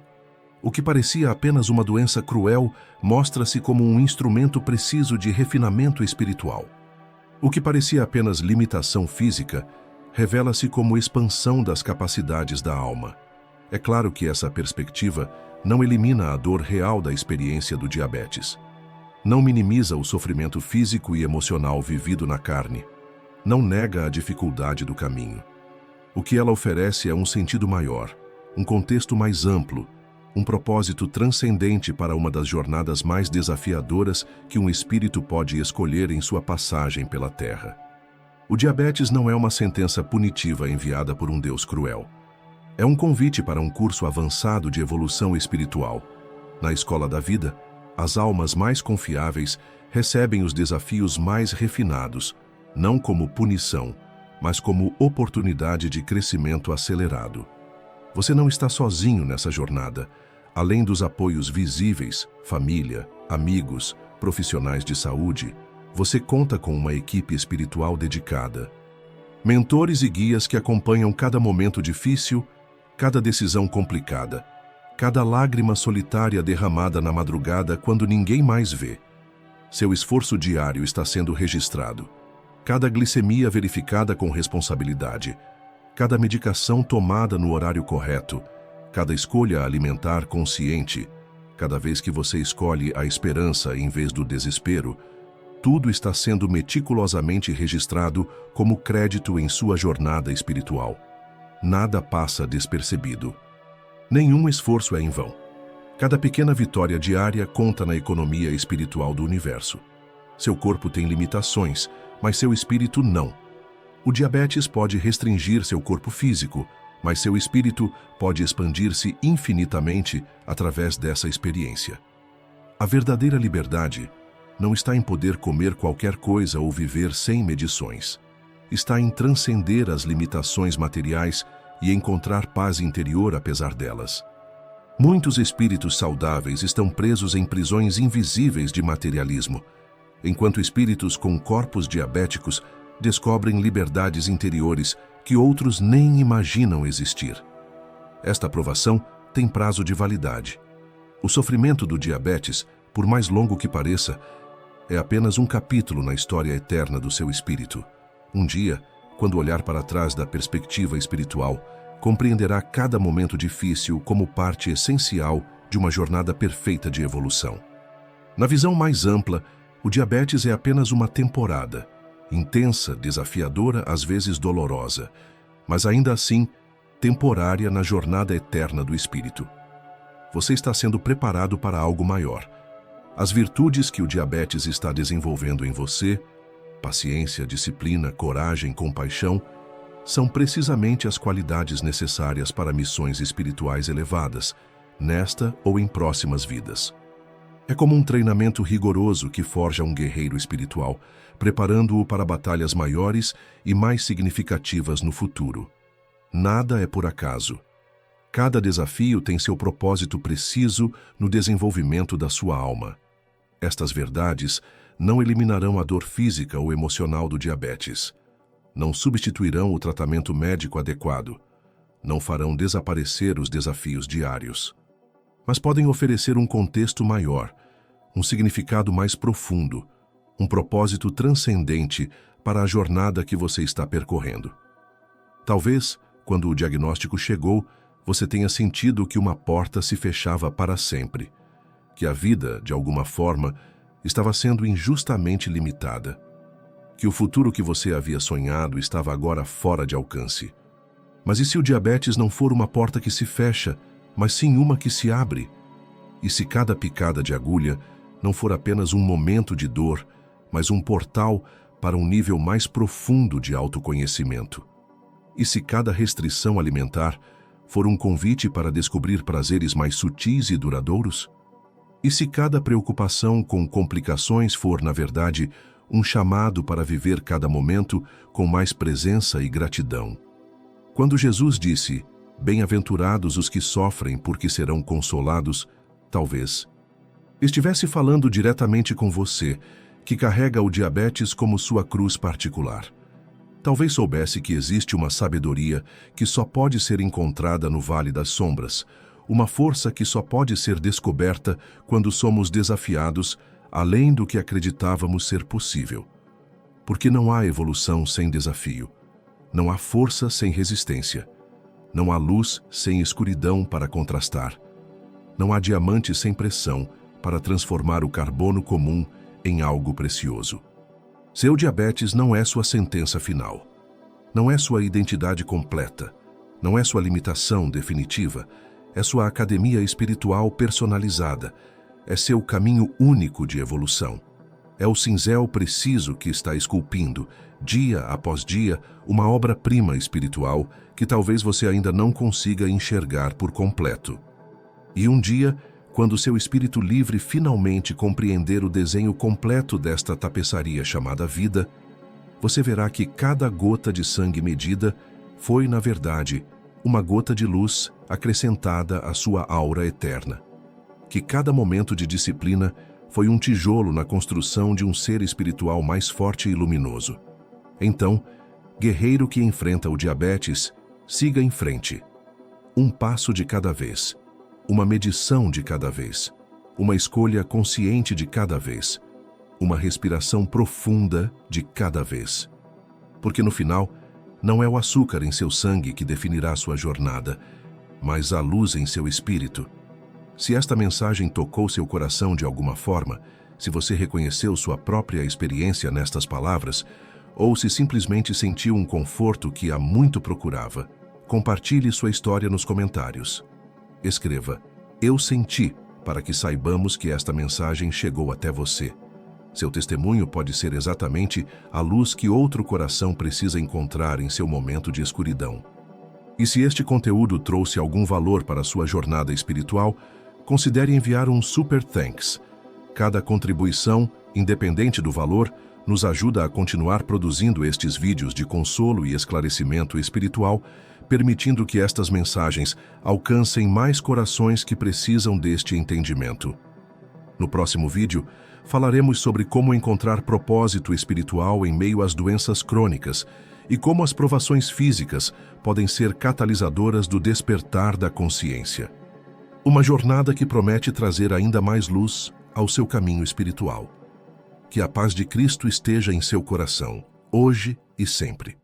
O que parecia apenas uma doença cruel, mostra-se como um instrumento preciso de refinamento espiritual. O que parecia apenas limitação física, revela-se como expansão das capacidades da alma. É claro que essa perspectiva não elimina a dor real da experiência do diabetes. Não minimiza o sofrimento físico e emocional vivido na carne. Não nega a dificuldade do caminho. O que ela oferece é um sentido maior, um contexto mais amplo, um propósito transcendente para uma das jornadas mais desafiadoras que um espírito pode escolher em sua passagem pela Terra. O diabetes não é uma sentença punitiva enviada por um Deus cruel. É um convite para um curso avançado de evolução espiritual. Na escola da vida, as almas mais confiáveis recebem os desafios mais refinados, não como punição, mas como oportunidade de crescimento acelerado. Você não está sozinho nessa jornada. Além dos apoios visíveis, família, amigos, profissionais de saúde, você conta com uma equipe espiritual dedicada. Mentores e guias que acompanham cada momento difícil, cada decisão complicada, cada lágrima solitária derramada na madrugada quando ninguém mais vê. Seu esforço diário está sendo registrado. Cada glicemia verificada com responsabilidade, cada medicação tomada no horário correto, cada escolha alimentar consciente, cada vez que você escolhe a esperança em vez do desespero, tudo está sendo meticulosamente registrado como crédito em sua jornada espiritual. Nada passa despercebido. Nenhum esforço é em vão. Cada pequena vitória diária conta na economia espiritual do universo. Seu corpo tem limitações, mas seu espírito não. O diabetes pode restringir seu corpo físico, mas seu espírito pode expandir-se infinitamente através dessa experiência. A verdadeira liberdade não está em poder comer qualquer coisa ou viver sem medições. Está em transcender as limitações materiais e encontrar paz interior apesar delas. Muitos espíritos saudáveis estão presos em prisões invisíveis de materialismo, enquanto espíritos com corpos diabéticos descobrem liberdades interiores que outros nem imaginam existir. Esta aprovação tem prazo de validade. O sofrimento do diabetes, por mais longo que pareça, é apenas um capítulo na história eterna do seu espírito. Um dia, quando olhar para trás da perspectiva espiritual, compreenderá cada momento difícil como parte essencial de uma jornada perfeita de evolução. Na visão mais ampla, o diabetes é apenas uma temporada, intensa, desafiadora, às vezes dolorosa, mas ainda assim, temporária na jornada eterna do espírito. Você está sendo preparado para algo maior. As virtudes que o diabetes está desenvolvendo em você, paciência, disciplina, coragem, compaixão, são precisamente as qualidades necessárias para missões espirituais elevadas, nesta ou em próximas vidas. É como um treinamento rigoroso que forja um guerreiro espiritual, preparando-o para batalhas maiores e mais significativas no futuro. Nada é por acaso. Cada desafio tem seu propósito preciso no desenvolvimento da sua alma. Estas verdades não eliminarão a dor física ou emocional do diabetes. Não substituirão o tratamento médico adequado. Não farão desaparecer os desafios diários. Mas podem oferecer um contexto maior, um significado mais profundo, um propósito transcendente para a jornada que você está percorrendo. Talvez, quando o diagnóstico chegou, você tenha sentido que uma porta se fechava para sempre, que a vida, de alguma forma, estava sendo injustamente limitada, que o futuro que você havia sonhado estava agora fora de alcance. Mas e se o diabetes não for uma porta que se fecha, mas sim uma que se abre? E se cada picada de agulha não for apenas um momento de dor, mas um portal para um nível mais profundo de autoconhecimento? E se cada restrição alimentar for um convite para descobrir prazeres mais sutis e duradouros? E se cada preocupação com complicações for, na verdade, um chamado para viver cada momento com mais presença e gratidão? Quando Jesus disse, "Bem-aventurados os que sofrem, porque serão consolados", talvez estivesse falando diretamente com você, que carrega o diabetes como sua cruz particular. Talvez soubesse que existe uma sabedoria que só pode ser encontrada no Vale das Sombras, uma força que só pode ser descoberta quando somos desafiados além do que acreditávamos ser possível. Porque não há evolução sem desafio, não há força sem resistência, não há luz sem escuridão para contrastar, não há diamante sem pressão para transformar o carbono comum em algo precioso. Seu diabetes não é sua sentença final, não é sua identidade completa, não é sua limitação definitiva, é sua academia espiritual personalizada, é seu caminho único de evolução. É o cinzel preciso que está esculpindo, dia após dia, uma obra-prima espiritual que talvez você ainda não consiga enxergar por completo. E um dia, quando seu espírito livre finalmente compreender o desenho completo desta tapeçaria chamada vida, você verá que cada gota de sangue medida foi, na verdade, uma gota de luz acrescentada à sua aura eterna. Que cada momento de disciplina foi um tijolo na construção de um ser espiritual mais forte e luminoso. Então, guerreiro que enfrenta o diabetes, siga em frente. Um passo de cada vez, uma medição de cada vez, uma escolha consciente de cada vez, uma respiração profunda de cada vez. Porque no final, não é o açúcar em seu sangue que definirá sua jornada, mas a luz em seu espírito. Se esta mensagem tocou seu coração de alguma forma, se você reconheceu sua própria experiência nestas palavras, ou se simplesmente sentiu um conforto que há muito procurava, compartilhe sua história nos comentários. Escreva, "Eu senti", para que saibamos que esta mensagem chegou até você. Seu testemunho pode ser exatamente a luz que outro coração precisa encontrar em seu momento de escuridão. E se este conteúdo trouxe algum valor para a sua jornada espiritual, considere enviar um Super Thanks. Cada contribuição, independente do valor, nos ajuda a continuar produzindo estes vídeos de consolo e esclarecimento espiritual, permitindo que estas mensagens alcancem mais corações que precisam deste entendimento. No próximo vídeo, falaremos sobre como encontrar propósito espiritual em meio às doenças crônicas e como as provações físicas podem ser catalisadoras do despertar da consciência. Uma jornada que promete trazer ainda mais luz ao seu caminho espiritual. Que a paz de Cristo esteja em seu coração, hoje e sempre.